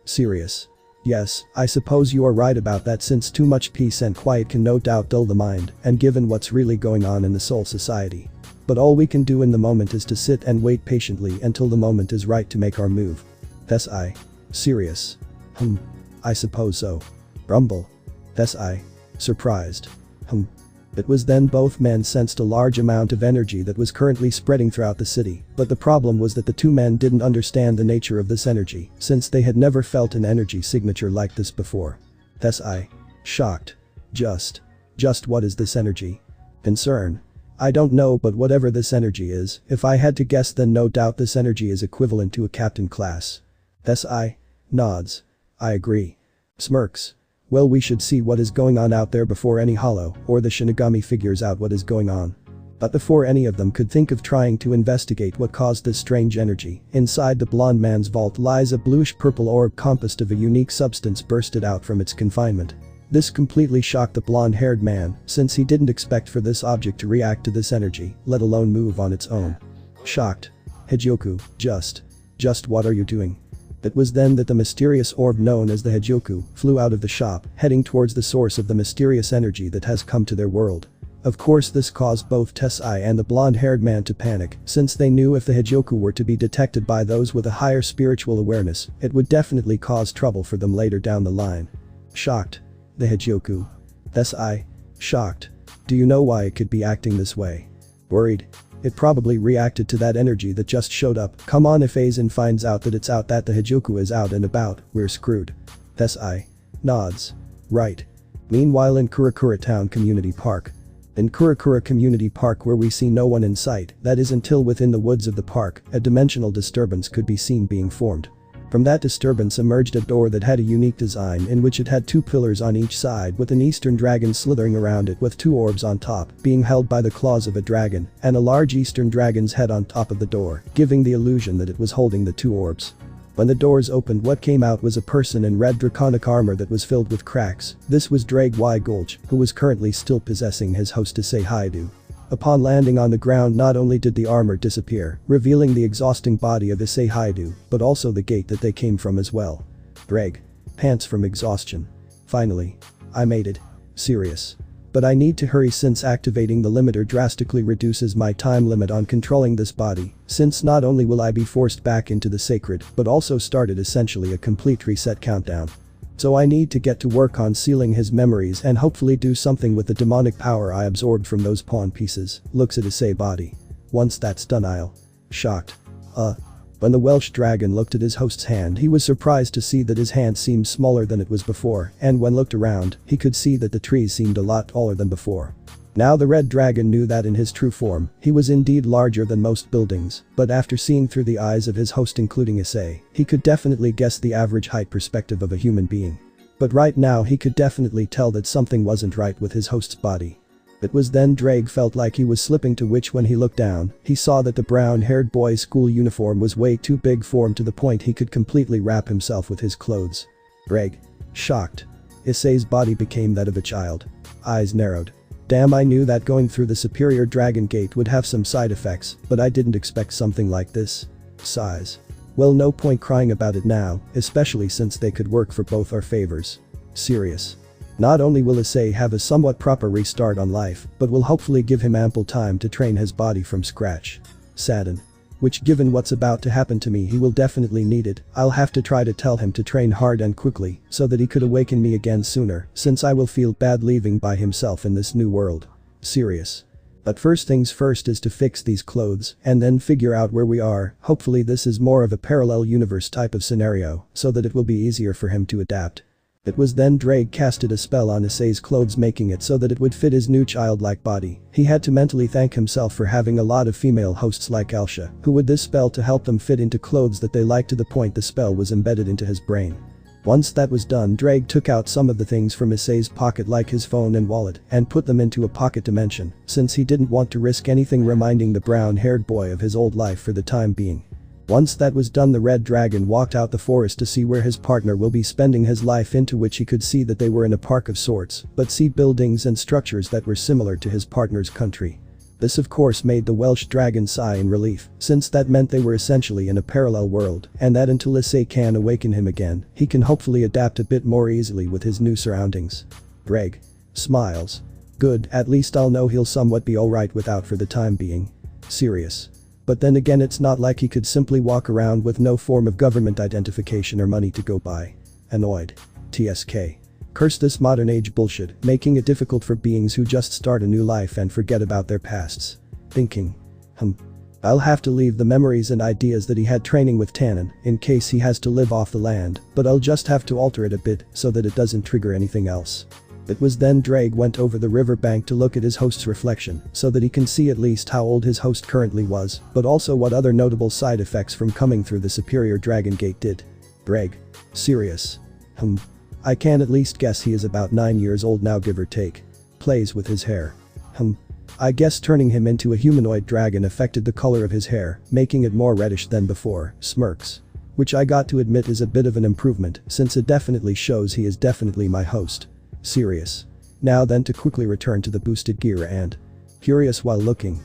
Serious. Yes, I suppose you are right about that, since too much peace and quiet can no doubt dull the mind, and given what's really going on in the Soul Society. But all we can do in the moment is to sit and wait patiently until the moment is right to make our move. Issei. Serious. I suppose so. Rumble. Issei. Surprised. It was then both men sensed a large amount of energy that was currently spreading throughout the city, but the problem was that the two men didn't understand the nature of this energy, since they had never felt an energy signature like this before. Issei. Shocked. Just what is this energy? Concern. I don't know, but whatever this energy is, if I had to guess, then no doubt this energy is equivalent to a captain class. Issei. Nods. I agree. Smirks. Well, we should see what is going on out there before any hollow or the Shinigami figures out what is going on. But before any of them could think of trying to investigate what caused this strange energy, inside the blonde man's vault lies a bluish-purple orb composed of a unique substance bursted out from its confinement. This completely shocked the blonde-haired man, since he didn't expect for this object to react to this energy, let alone move on its own. Shocked. Heijōku, just what are you doing? It was then that the mysterious orb known as the Heijōku flew out of the shop, heading towards the source of the mysterious energy that has come to their world. Of course, this caused both Issei and the blonde-haired man to panic, since they knew if the Heijōku were to be detected by those with a higher spiritual awareness, it would definitely cause trouble for them later down the line. Shocked. The Heijōku. Issei. Shocked. Do you know why it could be acting this way? Worried. It probably reacted to that energy that just showed up. Come on, if Aizen finds out that it's out, that the Heijōku is out and about, we're screwed. Issei. Nods. Right. Meanwhile, in Kurakura Town Community Park. In Kurakura Community Park, where we see no one in sight, that is until within the woods of the park, a dimensional disturbance could be seen being formed. From that disturbance emerged a door that had a unique design in which it had two pillars on each side with an eastern dragon slithering around it with two orbs on top, being held by the claws of a dragon, and a large eastern dragon's head on top of the door, giving the illusion that it was holding the two orbs. When the doors opened, what came out was a person in red draconic armor that was filled with cracks. This was Ddraig Gulch, who was currently still possessing his host Sekiryūtei. Upon landing on the ground, not only did the armor disappear, revealing the exhausting body of Sekiryūtei, but also the gate that they came from as well. Ddraig. Pants from exhaustion. Finally. I made it. Serious. But I need to hurry, since activating the limiter drastically reduces my time limit on controlling this body, since not only will I be forced back into the sacred, but also started essentially a complete reset countdown. So I need to get to work on sealing his memories and hopefully do something with the demonic power I absorbed from those pawn pieces. Looks at Issei body. Once that's done, I'll. Shocked. When the Welsh dragon looked at his host's hand, he was surprised to see that his hand seemed smaller than it was before, and when looked around, he could see that the trees seemed a lot taller than before. Now the red dragon knew that in his true form, he was indeed larger than most buildings, but after seeing through the eyes of his host including Issei, he could definitely guess the average height perspective of a human being. But right now he could definitely tell that something wasn't right with his host's body. It was then Ddraig felt like he was slipping, to which when he looked down, he saw that the brown-haired boy's school uniform was way too big for him, to the point he could completely wrap himself with his clothes. Ddraig. Shocked. Issei's body became that of a child. Eyes narrowed. Damn, I knew that going through the superior dragon gate would have some side effects, but I didn't expect something like this. Sighs. Well, no point crying about it now, especially since they could work for both our favors. Serious. Not only will Issei have a somewhat proper restart on life, but will hopefully give him ample time to train his body from scratch. Sadden. Which, given what's about to happen to me, he will definitely need it. I'll have to try to tell him to train hard and quickly, so that he could awaken me again sooner, since I will feel bad leaving by himself in this new world. Serious. But first things first is to fix these clothes, and then figure out where we are. Hopefully this is more of a parallel universe type of scenario, so that it will be easier for him to adapt. It was then Ddraig casted a spell on Issei's clothes, making it so that it would fit his new childlike body. He had to mentally thank himself for having a lot of female hosts like Elsha, who would this spell to help them fit into clothes that they liked, to the point the spell was embedded into his brain. Once that was done, Ddraig took out some of the things from Issei's pocket like his phone and wallet and put them into a pocket dimension, since he didn't want to risk anything reminding the brown-haired boy of his old life for the time being. Once that was done, the red dragon walked out the forest to see where his partner will be spending his life, into which he could see that they were in a park of sorts, but see buildings and structures that were similar to his partner's country. This of course made the Welsh dragon sigh in relief, since that meant they were essentially in a parallel world, and that until Issei can awaken him again, he can hopefully adapt a bit more easily with his new surroundings. Ddraig smiles. Good, at least I'll know he'll somewhat be alright without for the time being. Serious. But then again, it's not like he could simply walk around with no form of government identification or money to go by. Annoyed. TSK. Curse this modern age bullshit, making it difficult for beings who just start a new life and forget about their pasts. Thinking. I'll have to leave the memories and ideas that he had training with Tannen, in case he has to live off the land, but I'll just have to alter it a bit so that it doesn't trigger anything else. It was then Ddraig went over the riverbank to look at his host's reflection, so that he can see at least how old his host currently was, but also what other notable side effects from coming through the superior dragon gate did. Ddraig. Serious. I can at least guess he is about 9 years old now, give or take. Plays with his hair. I guess turning him into a humanoid dragon affected the color of his hair, making it more reddish than before. Smirks. Which I got to admit is a bit of an improvement, since it definitely shows he is definitely my host. Serious. Now then, to quickly return to the boosted gear and curious while looking.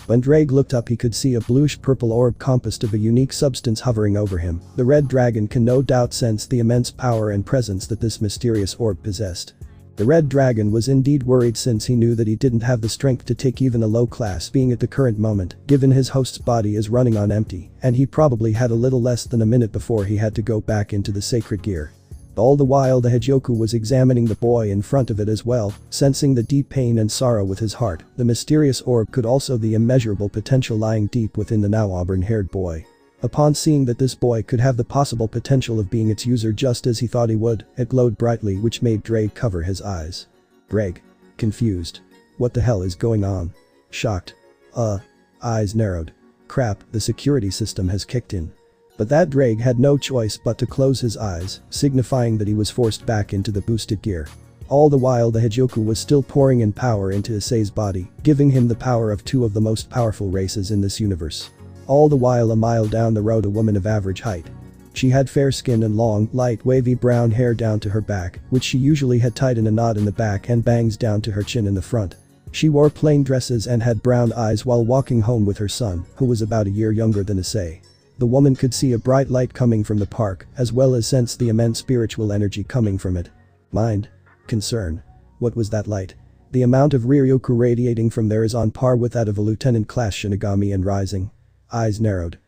When Ddraig looked up, he could see a bluish-purple orb composed of a unique substance hovering over him. The red dragon can no doubt sense the immense power and presence that this mysterious orb possessed. The red dragon was indeed worried, since he knew that he didn't have the strength to take even a low-class being at the current moment, given his host's body is running on empty, and he probably had a little less than a minute before he had to go back into the sacred gear. All the while the Hejoku was examining the boy in front of it as well, sensing the deep pain and sorrow with his heart. The mysterious orb could also the immeasurable potential lying deep within the now auburn-haired boy. Upon seeing that this boy could have the possible potential of being its user just as he thought he would, it glowed brightly, which made Ddraig cover his eyes. Ddraig. Confused. What the hell is going on? Shocked. Eyes narrowed. Crap, the security system has kicked in. But that Ddraig had no choice but to close his eyes, signifying that he was forced back into the boosted gear. All the while the Hejoku was still pouring in power into Issei's body, giving him the power of two of the most powerful races in this universe. All the while a mile down the road, a woman of average height. She had fair skin and long, light wavy brown hair down to her back, which she usually had tied in a knot in the back and bangs down to her chin in the front. She wore plain dresses and had brown eyes while walking home with her son, who was about a year younger than Issei. The woman could see a bright light coming from the park, as well as sense the immense spiritual energy coming from it. Mind? Concern. What was that light? The amount of Ryuryoku radiating from there is on par with that of a lieutenant-class Shinigami and rising. Eyes narrowed.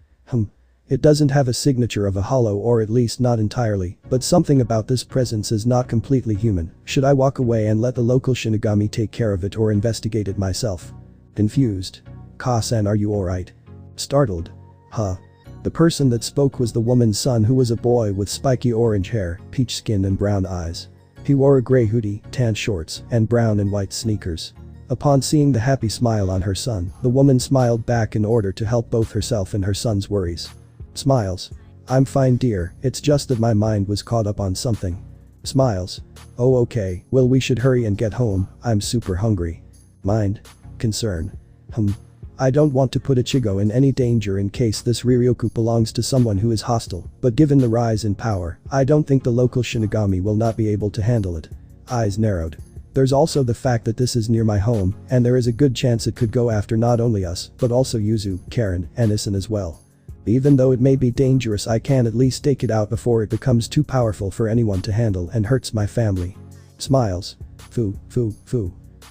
It doesn't have a signature of a hollow, or at least not entirely, but something about this presence is not completely human. Should I walk away and let the local Shinigami take care of it, or investigate it myself? Confused. Ka-san, are you alright? Startled. The person that spoke was the woman's son, who was a boy with spiky orange hair, peach skin and brown eyes. He wore a gray hoodie, tan shorts, and brown and white sneakers. Upon seeing the happy smile on her son, the woman smiled back in order to help both herself and her son's worries. Smiles. I'm fine, dear, it's just that my mind was caught up on something. Smiles. Oh okay, well we should hurry and get home, I'm super hungry. Mind? Concern. I don't want to put Ichigo in any danger in case this Ryuryoku belongs to someone who is hostile, but given the rise in power, I don't think the local Shinigami will not be able to handle it. Eyes narrowed. There's also the fact that this is near my home, and there is a good chance it could go after not only us, but also Yuzu, Karen, and Issei as well. Even though it may be dangerous, I can at least take it out before it becomes too powerful for anyone to handle and hurts my family. Smiles. Foo.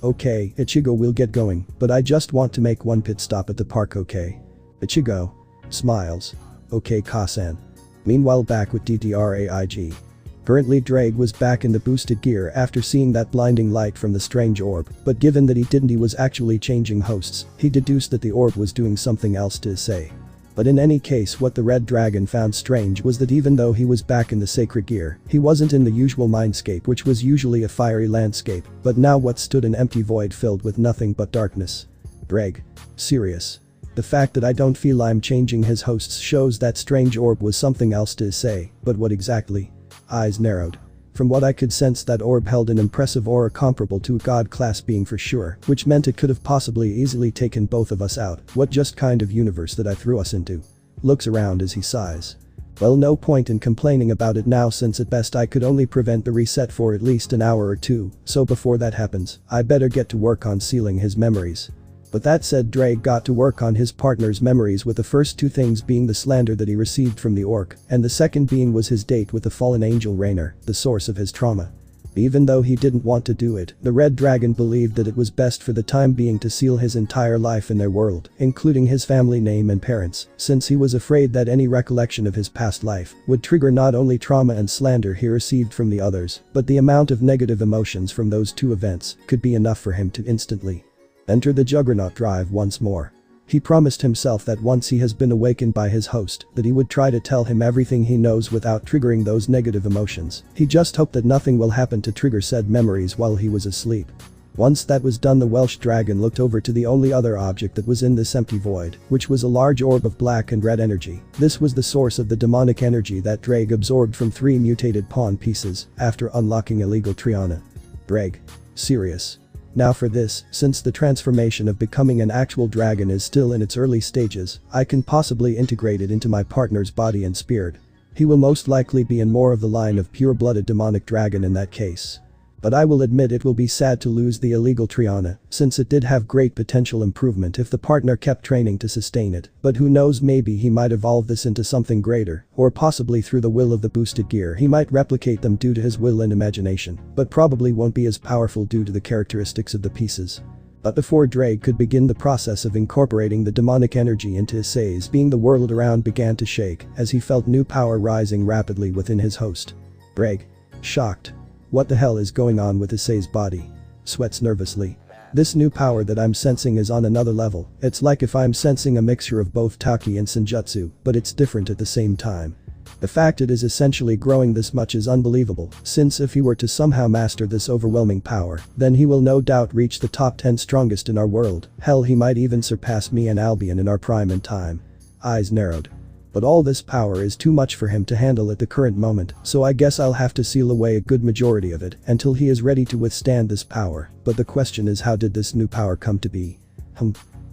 Okay, Ichigo, we'll get going, but I just want to make one pit stop at the park, okay? Ichigo. Smiles. Okay, Ka-san. Meanwhile, back with Ddraig. Currently Ddraig was back in the boosted gear after seeing that blinding light from the strange orb, but given that he was actually changing hosts, he deduced that the orb was doing something else to Issei. But in any case, what the red dragon found strange was that even though he was back in the sacred gear, he wasn't in the usual mindscape, which was usually a fiery landscape, but now what stood an empty void filled with nothing but darkness. Ddraig. Serious. The fact that I don't feel I'm changing his hosts shows that strange orb was something else to Issei, but what exactly? Eyes narrowed. From what I could sense, that orb held an impressive aura comparable to a god-class being for sure, which meant it could have possibly easily taken both of us out. What just kind of universe that I threw us into? Looks around as he sighs. Well, no point in complaining about it now, since at best I could only prevent the reset for at least an hour or two, so before that happens, I better get to work on sealing his memories. But that said, Ddraig got to work on his partner's memories, with the first two things being the slander that he received from the orc, and the second being was his date with the fallen angel Raynor, the source of his trauma. Even though he didn't want to do it, the Red Dragon believed that it was best for the time being to seal his entire life in their world, including his family name and parents, since he was afraid that any recollection of his past life would trigger not only trauma and slander he received from the others, but the amount of negative emotions from those two events could be enough for him to instantly enter the Juggernaut Drive once more. He promised himself that once he has been awakened by his host, that he would try to tell him everything he knows without triggering those negative emotions. He just hoped that nothing will happen to trigger said memories while he was asleep. Once that was done, the Welsh dragon looked over to the only other object that was in this empty void, which was a large orb of black and red energy. This was the source of the demonic energy that Ddraig absorbed from 3 mutated pawn pieces after unlocking illegal Triana. Ddraig. Serious. Now for this, since the transformation of becoming an actual dragon is still in its early stages, I can possibly integrate it into my partner's body and spirit. He will most likely be in more of the line of pure-blooded demonic dragon in that case. But I will admit it will be sad to lose the illegal Triana, since it did have great potential improvement if the partner kept training to sustain it, but who knows, maybe he might evolve this into something greater, or possibly through the will of the boosted gear he might replicate them due to his will and imagination, but probably won't be as powerful due to the characteristics of the pieces. But before Ddraig could begin the process of incorporating the demonic energy into Issei's being, the world around began to shake as he felt new power rising rapidly within his host. Ddraig. Shocked. What the hell is going on with Issei's body? Sweats nervously. This new power that I'm sensing is on another level. It's like if I'm sensing a mixture of both Taki and Senjutsu, but it's different at the same time. The fact it is essentially growing this much is unbelievable, since if he were to somehow master this overwhelming power, then he will no doubt reach the top 10 strongest in our world. Hell, he might even surpass me and Albion in our prime and time. Eyes narrowed. But all this power is too much for him to handle at the current moment, so I guess I'll have to seal away a good majority of it until he is ready to withstand this power. But the question is, how did this new power come to be?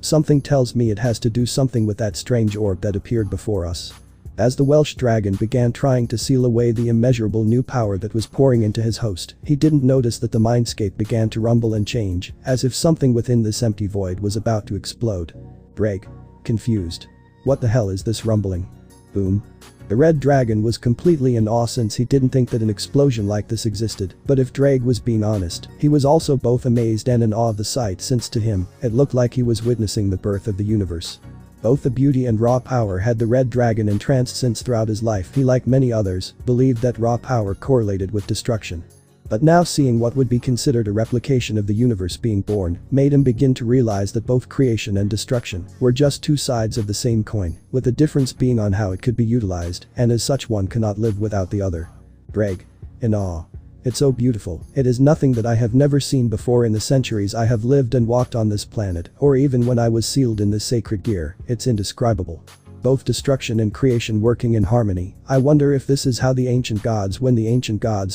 Something tells me it has to do something with that strange orb that appeared before us. As the Welsh dragon began trying to seal away the immeasurable new power that was pouring into his host, he didn't notice that the mindscape began to rumble and change, as if something within this empty void was about to explode. Ddraig. Confused. What the hell is this rumbling? Boom. The red dragon was completely in awe since he didn't think that an explosion like this existed, but if Ddraig was being honest, he was also both amazed and in awe of the sight, since to him, it looked like he was witnessing the birth of the universe. Both the beauty and raw power had the red dragon entranced, since throughout his life he, like many others, believed that raw power correlated with destruction. But now seeing what would be considered a replication of the universe being born made him begin to realize that both creation and destruction were just two sides of the same coin, with the difference being on how it could be utilized, and as such one cannot live without the other. Ddraig. In awe. It's so beautiful. It is nothing that I have never seen before in the centuries I have lived and walked on this planet, or even when I was sealed in this sacred gear. It's indescribable. Both destruction and creation working in harmony. I wonder if this is how the ancient gods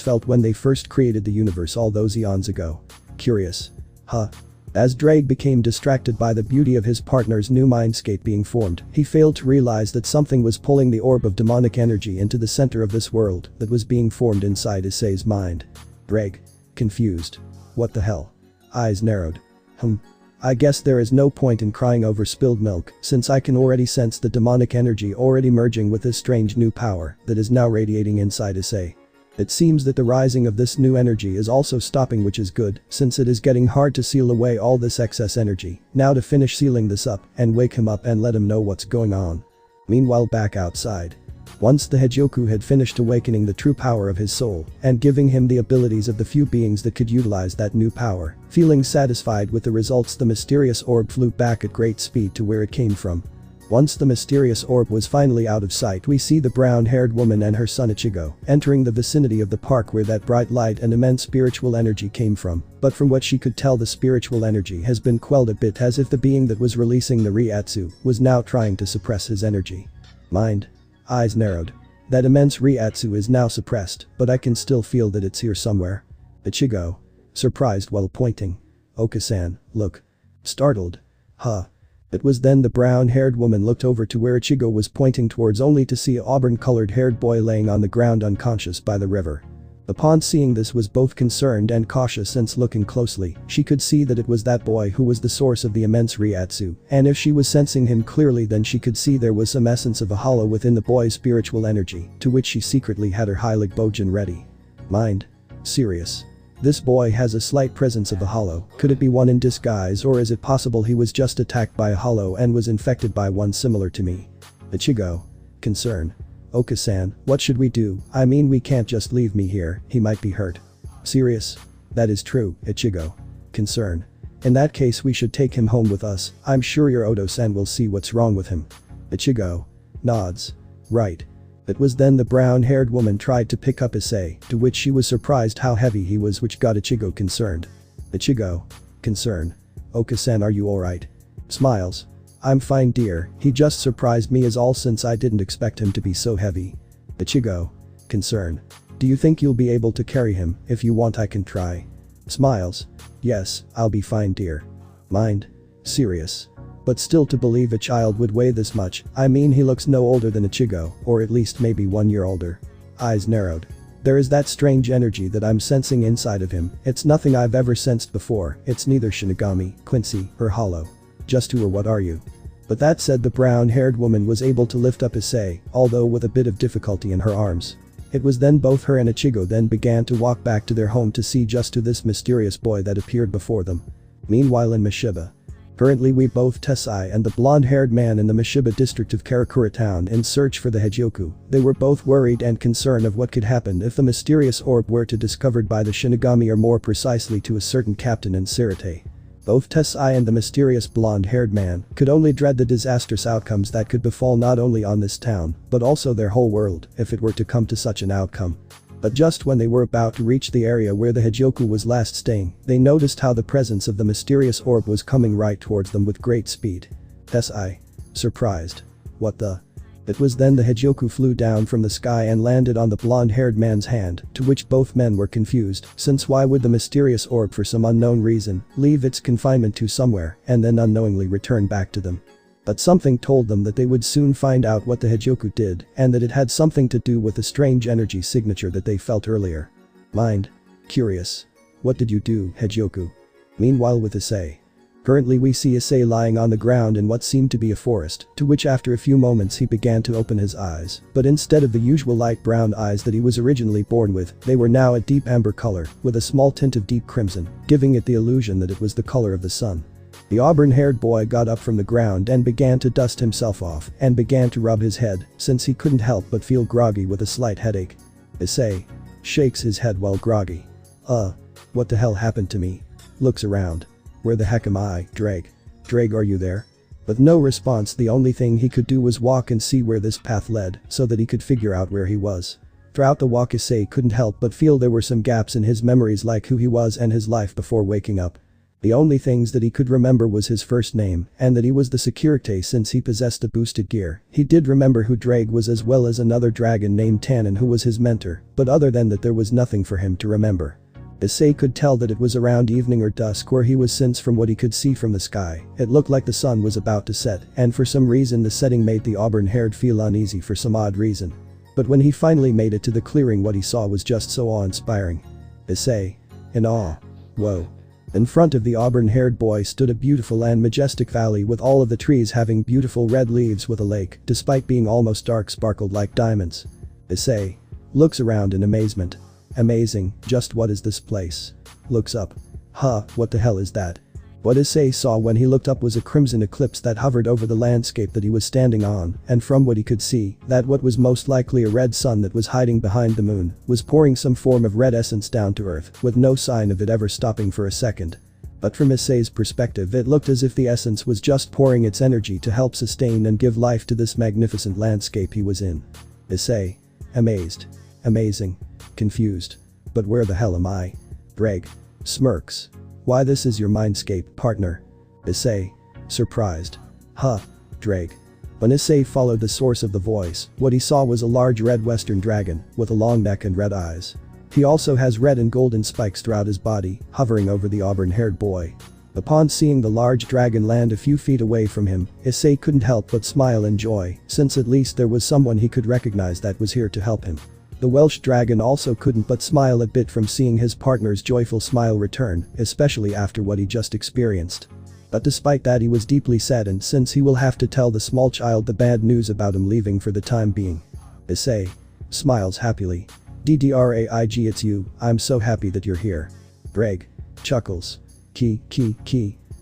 felt when they first created the universe all those eons ago. Curious. As Ddraig became distracted by the beauty of his partner's new mindscape being formed, he failed to realize that something was pulling the orb of demonic energy into the center of this world that was being formed inside Issei's mind. Ddraig. Confused. What the hell? Eyes narrowed. I guess there is no point in crying over spilled milk, since I can already sense the demonic energy already merging with this strange new power that is now radiating inside Issei. It seems that the rising of this new energy is also stopping, which is good, since it is getting hard to seal away all this excess energy. Now to finish sealing this up and wake him up and let him know what's going on. Meanwhile, back outside. Once the Hejoku had finished awakening the true power of his soul and giving him the abilities of the few beings that could utilize that new power, feeling satisfied with the results, the mysterious orb flew back at great speed to where it came from. Once the mysterious orb was finally out of sight, we see the brown-haired woman and her son Ichigo entering the vicinity of the park where that bright light and immense spiritual energy came from, but from what she could tell the spiritual energy has been quelled a bit, as if the being that was releasing the Ryatsu was now trying to suppress his energy. Mind. Eyes narrowed. That immense Ryatsu is now suppressed, but I can still feel that it's here somewhere. Ichigo. Surprised while pointing. Oka-san, look. Startled. It was then the brown-haired woman looked over to where Ichigo was pointing towards, only to see an auburn-colored haired boy laying on the ground unconscious by the river. Upon seeing this was both concerned and cautious, since looking closely, she could see that it was that boy who was the source of the immense Ryatsu, and if she was sensing him clearly, then she could see there was some essence of a hollow within the boy's spiritual energy, to which she secretly had her Heilig Bogen ready. Mind. Serious. This boy has a slight presence of a hollow. Could it be one in disguise, or is it possible he was just attacked by a hollow and was infected by one similar to me? Ichigo. Concern. Oka-san, what should we do? I mean, we can't just leave me here, he might be hurt. Serious? That is true, Ichigo. Concern. In that case we should take him home with us. I'm sure your Odo-san will see what's wrong with him. Ichigo. Nods. Right. It was then the brown-haired woman tried to pick up Issei, to which she was surprised how heavy he was, which got Ichigo concerned. Ichigo. Concern. Oka-san, are you alright? Smiles. I'm fine, dear, he just surprised me is all, since I didn't expect him to be so heavy. Ichigo. Concern. Do you think you'll be able to carry him? If you want I can try. Smiles. Yes, I'll be fine, dear. Mind. Serious. But still, to believe a child would weigh this much, I mean, he looks no older than Ichigo, or at least maybe 1 year older. Eyes narrowed. There is that strange energy that I'm sensing inside of him. It's nothing I've ever sensed before. It's neither Shinigami, Quincy, or hollow. Just who or what are you? But that said, the brown-haired woman was able to lift up Issei, although with a bit of difficulty in her arms. It was then both her and Ichigo then began to walk back to their home to see just who this mysterious boy that appeared before them. Meanwhile in Mishiba. Currently we both Issei and the blonde-haired man in the Mishiba district of Karakura town in search for the Heijyoku. They were both worried and concerned of what could happen if the mysterious orb were to discovered by the Shinigami, or more precisely to a certain captain in Sekiryūtei. Both Issei and the mysterious blonde-haired man could only dread the disastrous outcomes that could befall not only on this town, but also their whole world, if it were to come to such an outcome. But just when they were about to reach the area where the Heijyoku was last staying, they noticed how the presence of the mysterious orb was coming right towards them with great speed. Issei. Surprised. What the? It was then the Heijyoku flew down from the sky and landed on the blonde-haired man's hand, to which both men were confused, since why would the mysterious orb for some unknown reason leave its confinement to somewhere and then unknowingly return back to them? But something told them that they would soon find out what the Heijyoku did, and that it had something to do with the strange energy signature that they felt earlier. Mind. Curious. What did you do, Heijyoku? Meanwhile with Issei. Currently we see Issei lying on the ground in what seemed to be a forest, to which after a few moments he began to open his eyes, but instead of the usual light brown eyes that he was originally born with, they were now a deep amber color, with a small tint of deep crimson, giving it the illusion that it was the color of the sun. The auburn-haired boy got up from the ground and began to dust himself off, and began to rub his head, since he couldn't help but feel groggy with a slight headache. Issei. Shakes his head while groggy. What the hell happened to me? Looks around. Where the heck am I, Ddraig? Ddraig, are you there? With no response, the only thing he could do was walk and see where this path led, so that he could figure out where he was. Throughout the walk Issei couldn't help but feel there were some gaps in his memories, like who he was and his life before waking up. The only things that he could remember was his first name, and that he was the Sekiryūtei since he possessed the boosted gear. He did remember who Ddraig was, as well as another dragon named Tannen who was his mentor, but other than that there was nothing for him to remember. Issei could tell that it was around evening or dusk where he was, since from what he could see from the sky, it looked like the sun was about to set, and for some reason the setting made the auburn-haired feel uneasy for some odd reason. But when he finally made it to the clearing, what he saw was just so awe-inspiring. Issei. In awe. Whoa. In front of the auburn-haired boy stood a beautiful and majestic valley with all of the trees having beautiful red leaves, with a lake, despite being almost dark, sparkled like diamonds. Issei. Looks around in amazement. Amazing, just what is this place? Looks up. What the hell is that? What Issei saw when he looked up was a crimson eclipse that hovered over the landscape that he was standing on, and from what he could see, that what was most likely a red sun that was hiding behind the moon was pouring some form of red essence down to earth, with no sign of it ever stopping for a second. But from Issei's perspective, it looked as if the essence was just pouring its energy to help sustain and give life to this magnificent landscape he was in. Issei. Amazed. Amazing. Confused. But where the hell am I? Ddraig. Smirks. Why, this is your mindscape, partner. Issei. Surprised. Ddraig. When Issei followed the source of the voice, what he saw was a large red western dragon, with a long neck and red eyes. He also has red and golden spikes throughout his body, hovering over the auburn-haired boy. Upon seeing the large dragon land a few feet away from him, Issei couldn't help but smile in joy, since at least there was someone he could recognize that was here to help him. The Welsh dragon also couldn't but smile a bit from seeing his partner's joyful smile return, especially after what he just experienced. But despite that, he was deeply saddened since he will have to tell the small child the bad news about him leaving for the time being. Issei smiles happily. Ddraig, it's you, I'm so happy that you're here. Ddraig chuckles. Ki,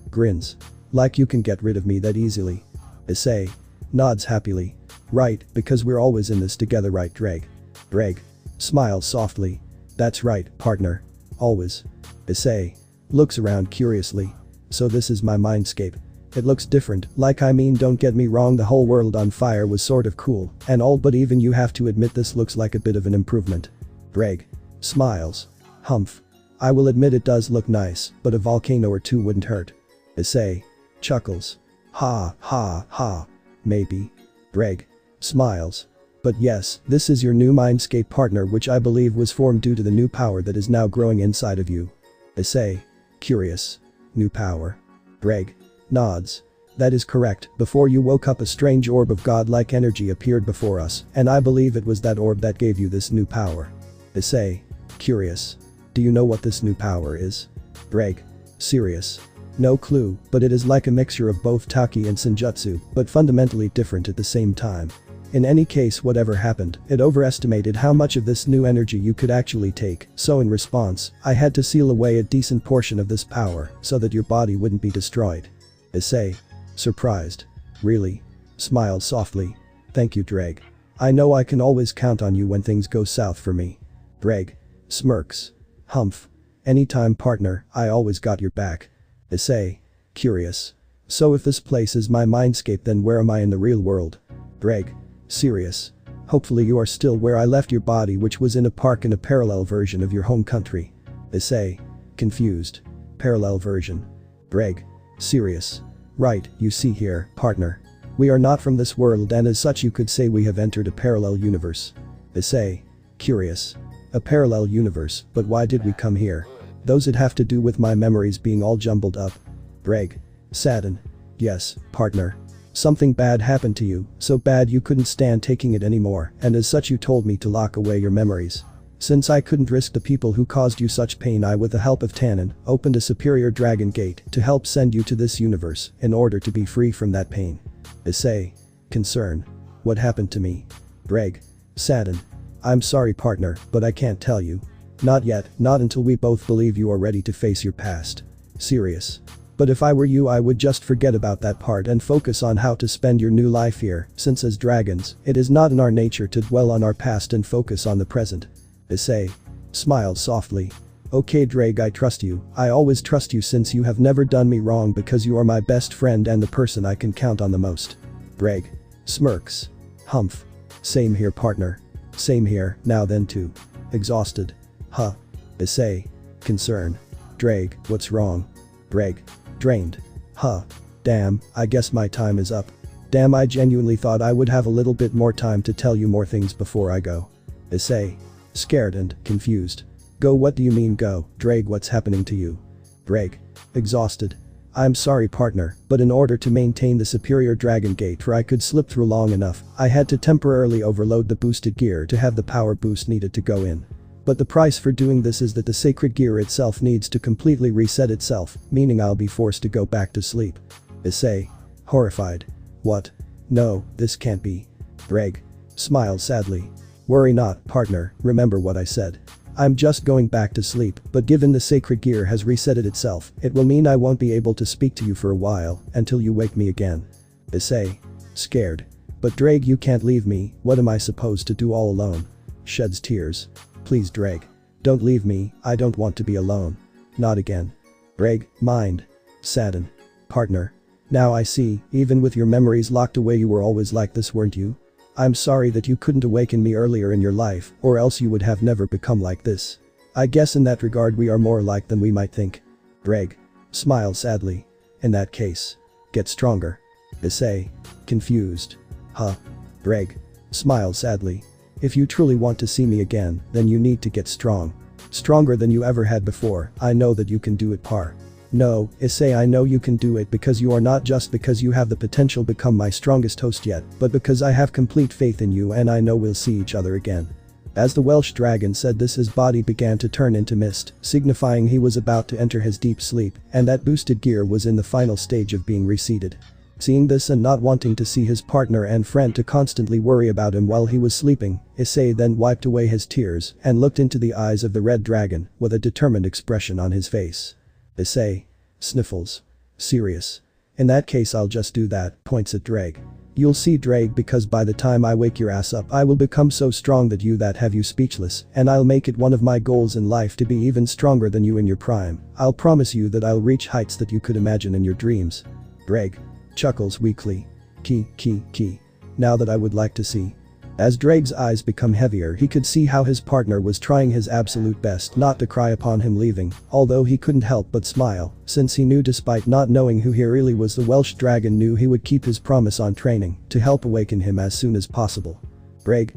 grins. Like you can get rid of me that easily. Issei nods happily. Right, because we're always in this together, right, Ddraig? Ddraig smiles softly. That's right, partner. Always. Issei looks around curiously. So this is my mindscape. It looks different, like, I mean, don't get me wrong, the whole world on fire was sort of cool and all, but even you have to admit this looks like a bit of an improvement. Ddraig smiles. Humph. I will admit it does look nice, but a volcano or two wouldn't hurt. Issei chuckles. Ha. Maybe. Ddraig smiles. But yes, this is your new mindscape partner, which I believe was formed due to the new power that is now growing inside of you. Issei curious. New power. Ddraig nods. That is correct, before you woke up a strange orb of godlike energy appeared before us, and I believe it was that orb that gave you this new power. Issei curious. Do you know what this new power is? Ddraig serious. No clue, but it is like a mixture of both Taki and Senjutsu, but fundamentally different at the same time. In any case, whatever happened, it overestimated how much of this new energy you could actually take, so in response, I had to seal away a decent portion of this power so that your body wouldn't be destroyed. Issei surprised. Really? Smiles softly. Thank you, Ddraig. I know I can always count on you when things go south for me. Ddraig smirks. Humph. Anytime, partner, I always got your back. Issei curious. So if this place is my mindscape, then where am I in the real world? Ddraig serious. Hopefully you are still where I left your body, which was in a park in a parallel version of your home country. Issei confused. Parallel version. Ddraig serious. Right, you see here, partner. We are not from this world, and as such you could say we have entered a parallel universe. Issei curious. A parallel universe, but why did we come here? Those it have to do with my memories being all jumbled up. Ddraig saddened. Yes, partner. Something bad happened to you, so bad you couldn't stand taking it anymore, and as such you told me to lock away your memories. Since I couldn't risk the people who caused you such pain, I, with the help of Tannen, opened a superior dragon gate to help send you to this universe in order to be free from that pain. Issei concern. What happened to me? Ddraig saddened. I'm sorry, partner, but I can't tell you. Not yet, not until we both believe you are ready to face your past. Serious. But if I were you, I would just forget about that part and focus on how to spend your new life here, since as dragons, it is not in our nature to dwell on our past and focus on the present. Issei smiles softly. Okay, Ddraig, I trust you. I always trust you since you have never done me wrong, because you are my best friend and the person I can count on the most. Ddraig smirks. Humph. Same here, partner. Same here, now then too. Exhausted. Huh. Issei concern. Ddraig, what's wrong? Ddraig drained. Huh. Damn, I guess my time is up. Damn, I genuinely thought I would have a little bit more time to tell you more things before I go. Issei scared and confused. Go, what do you mean go? Ddraig, what's happening to you? Ddraig exhausted. I'm sorry, partner, but in order to maintain the superior dragon gate where I could slip through long enough, I had to temporarily overload the boosted gear to have the power boost needed to go in. But the price for doing this is that the sacred gear itself needs to completely reset itself, meaning I'll be forced to go back to sleep. Issei horrified. What? No, this can't be. Ddraig smiles sadly. Worry not, partner, remember what I said. I'm just going back to sleep, but given the sacred gear has resetted itself, it will mean I won't be able to speak to you for a while, until you wake me again. Issei scared. But Ddraig, you can't leave me, what am I supposed to do all alone? Sheds tears. Please, Ddraig. Don't leave me, I don't want to be alone. Not again. Ddraig mind saddened. Partner. Now I see, even with your memories locked away you were always like this, weren't you? I'm sorry that you couldn't awaken me earlier in your life, or else you would have never become like this. I guess in that regard we are more alike than we might think. Ddraig smiles sadly. In that case, get stronger. Issei confused. Huh. Ddraig smiles sadly. If you truly want to see me again, then you need to get strong. Stronger than you ever had before. I know that you can do it, Par. No, Issei, I know you can do it, because you are not just because you have the potential become my strongest host yet, but because I have complete faith in you and I know we'll see each other again. As the Welsh dragon said this, his body began to turn into mist, signifying he was about to enter his deep sleep and that boosted gear was in the final stage of being reseated. Seeing this and not wanting to see his partner and friend to constantly worry about him while he was sleeping, Issei then wiped away his tears and looked into the eyes of the red dragon with a determined expression on his face. Issei sniffles. Serious. In that case I'll just do that, points at Ddraig. You'll see, Ddraig, because by the time I wake your ass up I will become so strong that you that have you speechless, and I'll make it one of my goals in life to be even stronger than you in your prime. I'll promise you that I'll reach heights that you could imagine in your dreams. Ddraig chuckles weakly. Key. Now that I would like to see. As Draig's eyes become heavier, he could see how his partner was trying his absolute best not to cry upon him leaving, although he couldn't help but smile, since he knew despite not knowing who he really was, the Welsh dragon knew he would keep his promise on training to help awaken him as soon as possible. Ddraig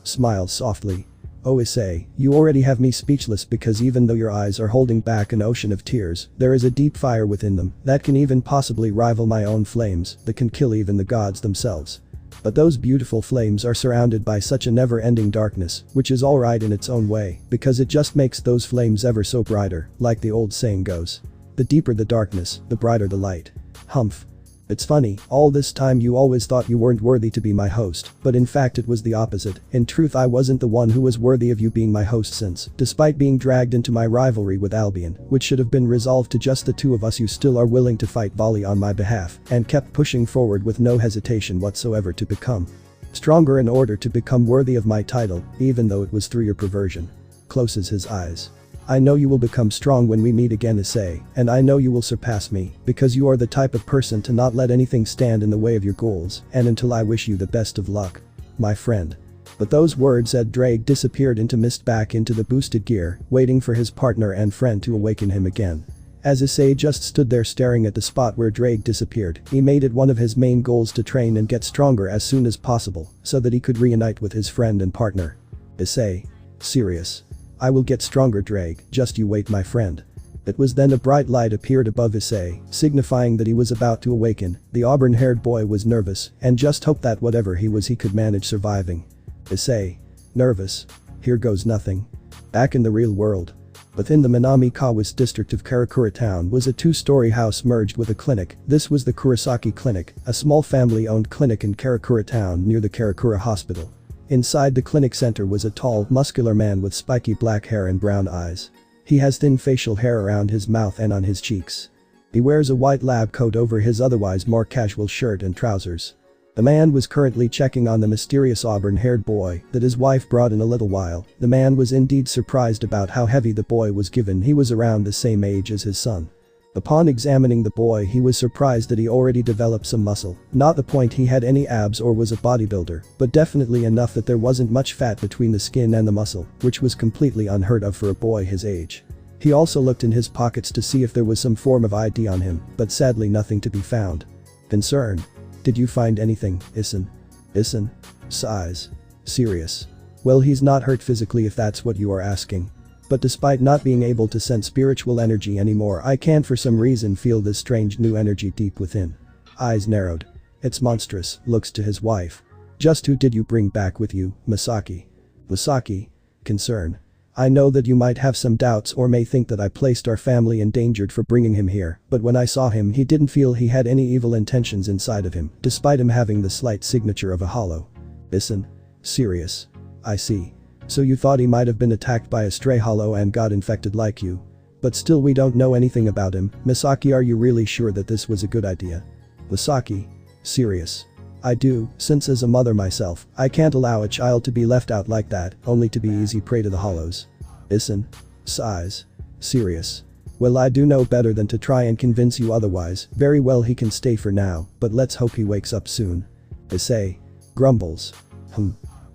smiles softly. Oh Issei, you already have me speechless because even though your eyes are holding back an ocean of tears, there is a deep fire within them that can even possibly rival my own flames that can kill even the gods themselves. But those beautiful flames are surrounded by such a never-ending darkness, which is alright in its own way, because it just makes those flames ever so brighter, like the old saying goes. The deeper the darkness, the brighter the light. Humph. It's funny, all this time you always thought you weren't worthy to be my host, but in fact it was the opposite. In truth I wasn't the one who was worthy of you being my host since, despite being dragged into my rivalry with Albion, which should have been resolved to just the two of us, you still are willing to fight volley on my behalf, and kept pushing forward with no hesitation whatsoever to become stronger in order to become worthy of my title, even though it was through your perversion. Closes his eyes. I know you will become strong when we meet again, Issei, and I know you will surpass me, because you are the type of person to not let anything stand in the way of your goals, and until I wish you the best of luck. My friend. But those words as Ddraig disappeared into mist back into the boosted gear, waiting for his partner and friend to awaken him again. As Issei just stood there staring at the spot where Ddraig disappeared, he made it one of his main goals to train and get stronger as soon as possible, so that he could reunite with his friend and partner. Issei. Serious. I will get stronger, Ddraig, just you wait, my friend. It was then a bright light appeared above Issei, signifying that he was about to awaken. The auburn-haired boy was nervous and just hoped that whatever he was he could manage surviving. Issei. Nervous. Here goes nothing. Back in the real world. Within the Minami-Kawase district of Karakura town was a two-story house merged with a clinic. This was the Kurosaki Clinic, a small family-owned clinic in Karakura town near the Karakura hospital. Inside the clinic center was a tall, muscular man with spiky black hair and brown eyes. He has thin facial hair around his mouth and on his cheeks. He wears a white lab coat over his otherwise more casual shirt and trousers. The man was currently checking on the mysterious auburn-haired boy that his wife brought in a little while. The man was indeed surprised about how heavy the boy was, given he was around the same age as his son. Upon examining the boy, he was surprised that he already developed some muscle, not the point he had any abs or was a bodybuilder, but definitely enough that there wasn't much fat between the skin and the muscle, which was completely unheard of for a boy his age. He also looked in his pockets to see if there was some form of ID on him, but sadly nothing to be found. Concern. Did you find anything, Issei? Sighs. Serious. Well, he's not hurt physically if that's what you are asking. But despite not being able to sense spiritual energy anymore, I can for some reason feel this strange new energy deep within. Eyes narrowed. It's monstrous, looks to his wife. Just who did you bring back with you, Misaki? Misaki? Concern. I know that you might have some doubts or may think that I placed our family in danger for bringing him here, but when I saw him he didn't feel he had any evil intentions inside of him, despite him having the slight signature of a hollow. Issei. Serious. I see. So you thought he might have been attacked by a stray hollow and got infected like you. But still we don't know anything about him. Misaki, are you really sure that this was a good idea? Misaki. Serious. I do, since as a mother myself, I can't allow a child to be left out like that, only to be easy prey to the hollows. Issei. Sighs. Serious. Well, I do know better than to try and convince you otherwise. Very well, he can stay for now, but let's hope he wakes up soon. Issei. Grumbles.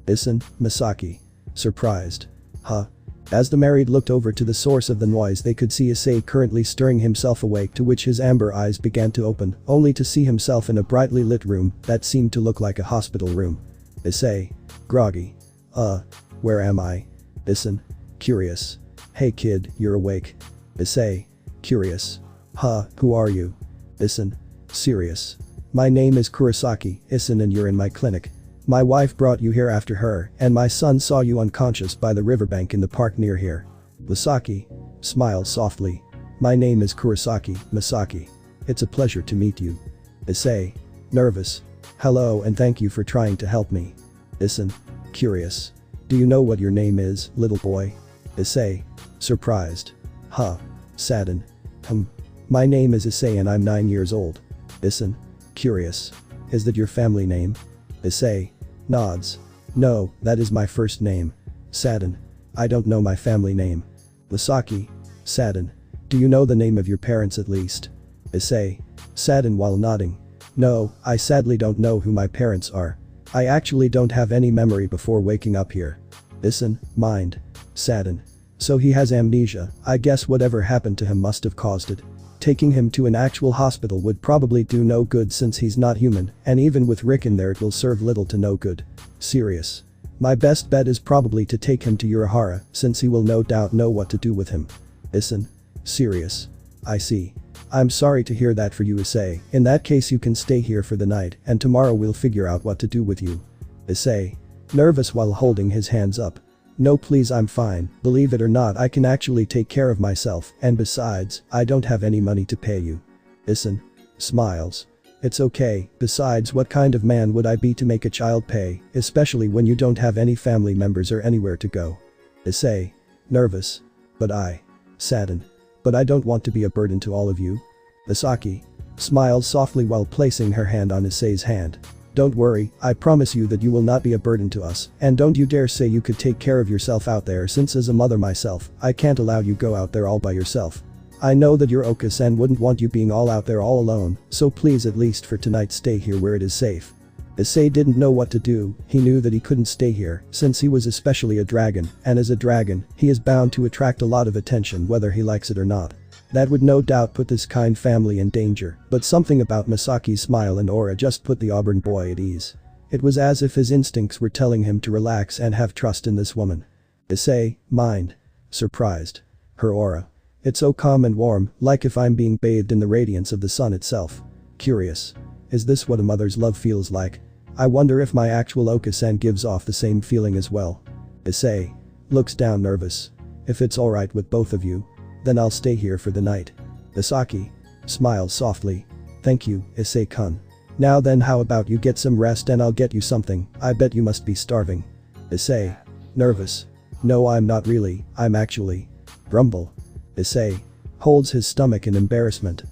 Issei. Misaki. Surprised. Huh? As the married looked over to the source of the noise, they could see Issei currently stirring himself awake, to which his amber eyes began to open, only to see himself in a brightly lit room that seemed to look like a hospital room. Issei. Groggy. Where am I? Issei. Curious. Hey kid, you're awake. Issei. Curious. Who are you? Issei. Serious. My name is Kurosaki, Issei, and you're in my clinic. My wife brought you here after her, and my son saw you unconscious by the riverbank in the park near here. Misaki smiles softly. My name is Kurosaki, Misaki. It's a pleasure to meet you. Issei, nervous. Hello and thank you for trying to help me. Issei, curious. Do you know what your name is, little boy? Issei, surprised. Huh. Saddened. My name is Issei and I'm 9 years old. Issei, curious. Is that your family name? Issei, nods. No, that is my first name. Saddened. I don't know my family name. Misaki, saddened. Do you know the name of your parents at least? Issei, saddened while nodding. No, I sadly don't know who my parents are. I actually don't have any memory before waking up here. Issei, mind. Saddened. So he has amnesia. I guess whatever happened to him must have caused it. Taking him to an actual hospital would probably do no good since he's not human, and even with Rick in there it will serve little to no good. Serious. My best bet is probably to take him to Urahara, since he will no doubt know what to do with him. Issei, serious. I see. I'm sorry to hear that for you, Issei. In that case you can stay here for the night, and tomorrow we'll figure out what to do with you. Issei, nervous while holding his hands up. No please, I'm fine, believe it or not I can actually take care of myself, and besides, I don't have any money to pay you. Issei, smiles. It's okay, besides what kind of man would I be to make a child pay, especially when you don't have any family members or anywhere to go. Issei, nervous. But saddened. But I don't want to be a burden to all of you. Misaki smiles softly while placing her hand on Issei's hand. Don't worry, I promise you that you will not be a burden to us, and don't you dare say you could take care of yourself out there since as a mother myself, I can't allow you go out there all by yourself. I know that your Oka-san wouldn't want you being all out there all alone, so please at least for tonight stay here where it is safe. Issei didn't know what to do, he knew that he couldn't stay here, since he was especially a dragon, and as a dragon, he is bound to attract a lot of attention whether he likes it or not. That would no doubt put this kind family in danger, but something about Misaki's smile and aura just put the Auburn boy at ease. It was as if his instincts were telling him to relax and have trust in this woman. Issei, mind. Surprised. Her aura. It's so calm and warm, like if I'm being bathed in the radiance of the sun itself. Curious. Is this what a mother's love feels like? I wonder if my actual Oka-san gives off the same feeling as well. Issei looks down nervous. If it's alright with both of you, then I'll stay here for the night. Misaki smiles softly. Thank you, Issei-kun. Now then how about you get some rest and I'll get you something, I bet you must be starving. Issei nervous. No I'm not really, I'm actually. Grumble. Issei holds his stomach in embarrassment.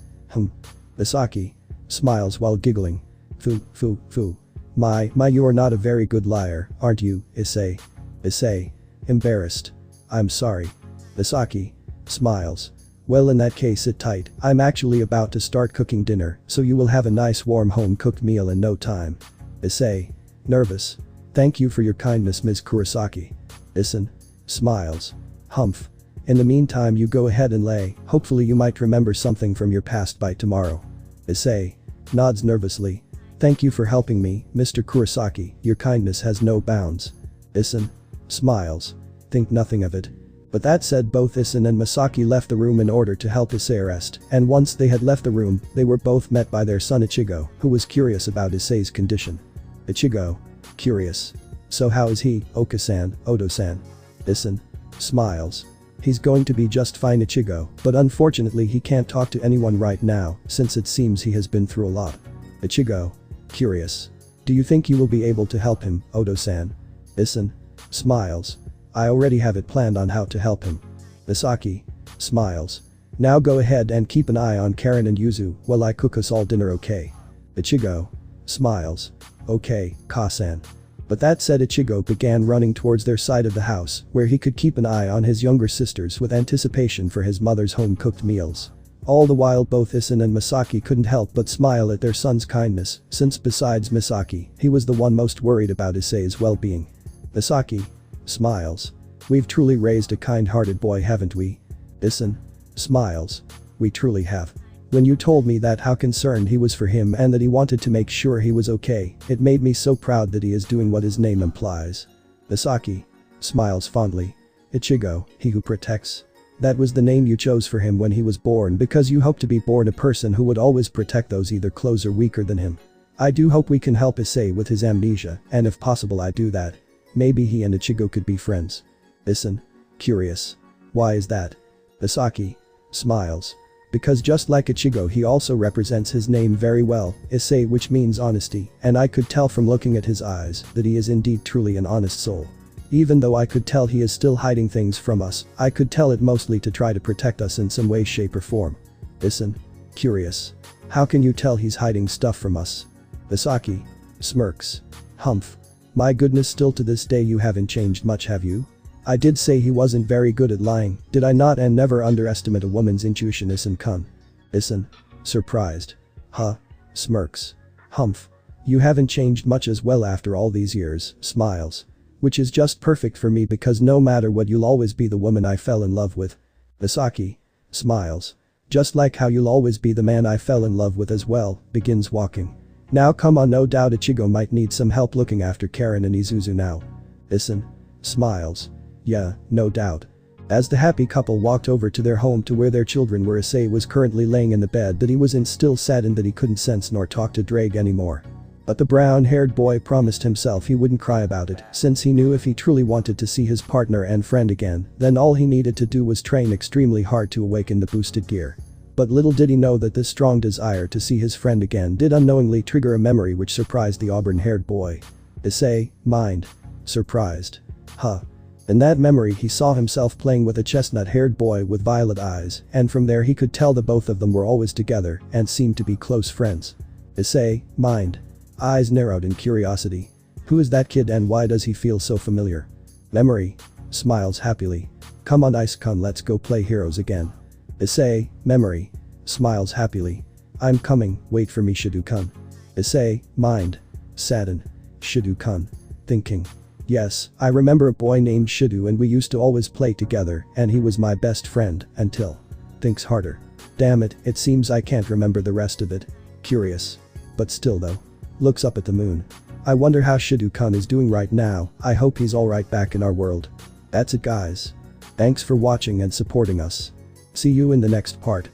Misaki smiles while giggling. Foo. My you're not a very good liar, aren't you, Issei? Issei embarrassed. I'm sorry. Misaki smiles. Well in that case sit tight, I'm actually about to start cooking dinner, so you will have a nice warm home-cooked meal in no time. Issei nervous. Thank you for your kindness Ms. Kurosaki. Issei smiles. Humph. In the meantime you go ahead and lay, hopefully you might remember something from your past by tomorrow. Issei nods nervously. Thank you for helping me, Mr. Kurosaki, your kindness has no bounds. Issei smiles. Think nothing of it. But that said both Issei and Misaki left the room in order to help Issei rest, and once they had left the room, they were both met by their son Ichigo, who was curious about Issei's condition. Ichigo curious. So how is he, Oka-san, Odo-san? Issei smiles. He's going to be just fine Ichigo, but unfortunately he can't talk to anyone right now, since it seems he has been through a lot. Ichigo curious. Do you think you will be able to help him, Odo-san? Issei smiles. I already have it planned on how to help him. Misaki smiles. Now go ahead and keep an eye on Karen and Yuzu while I cook us all dinner, okay? Ichigo smiles. Okay, Ka-san. But that said Ichigo began running towards their side of the house, where he could keep an eye on his younger sisters with anticipation for his mother's home-cooked meals. All the while both Issei and Misaki couldn't help but smile at their son's kindness, since besides Misaki, he was the one most worried about Issei's well-being. Misaki smiles. We've truly raised a kind-hearted boy, haven't we? Issei smiles. We truly have. When you told me that how concerned he was for him and that he wanted to make sure he was okay, it made me so proud that he is doing what his name implies. Misaki smiles fondly. Ichigo, he who protects. That was the name you chose for him when he was born because you hoped to be born a person who would always protect those either close or weaker than him. I do hope we can help Issei with his amnesia, and if possible I do that. Maybe he and Ichigo could be friends. Listen. Curious. Why is that? Misaki. Smiles. Because just like Ichigo he also represents his name very well, Issei, which means honesty, and I could tell from looking at his eyes that he is indeed truly an honest soul. Even though I could tell he is still hiding things from us, I could tell it mostly to try to protect us in some way, shape or form. Listen. Curious. How can you tell he's hiding stuff from us? Misaki. Smirks. Humph. My goodness, still to this day you haven't changed much, have you? I did say he wasn't very good at lying, did I not? And never underestimate a woman's intuition, Issei-kun. Listen. Surprised. Huh. Smirks. Humph. You haven't changed much as well after all these years, smiles. Which is just perfect for me because no matter what you'll always be the woman I fell in love with. Misaki. Smiles. Just like how you'll always be the man I fell in love with as well, begins walking. Now come on, no doubt Ichigo might need some help looking after Karen and Izuzu now. Listen. Smiles. Yeah, no doubt. As the happy couple walked over to their home to where their children were, Issei was currently laying in the bed that he was in, still saddened that he couldn't sense nor talk to Ddraig anymore. But the brown-haired boy promised himself he wouldn't cry about it, since he knew if he truly wanted to see his partner and friend again, then all he needed to do was train extremely hard to awaken the boosted gear. But little did he know that this strong desire to see his friend again did unknowingly trigger a memory which surprised the auburn-haired boy. Issei, mind. Surprised. Huh. In that memory he saw himself playing with a chestnut-haired boy with violet eyes, and from there he could tell the both of them were always together and seemed to be close friends. Issei, mind. Eyes narrowed in curiosity. Who is that kid and why does he feel so familiar? Memory. Smiles happily. Come on Issei-kun, let's go play heroes again. Issei, memory. Smiles happily. I'm coming, wait for me Shido-kun. Issei, mind. Sadden. Shido-kun. Thinking. Yes, I remember a boy named Shido and we used to always play together and he was my best friend until. Thinks harder. Damn it, it seems I can't remember the rest of it. Curious. But still though. Looks up at the moon. I wonder how Shido-kun is doing right now, I hope he's alright back in our world. That's it guys. Thanks for watching and supporting us. See you in the next part.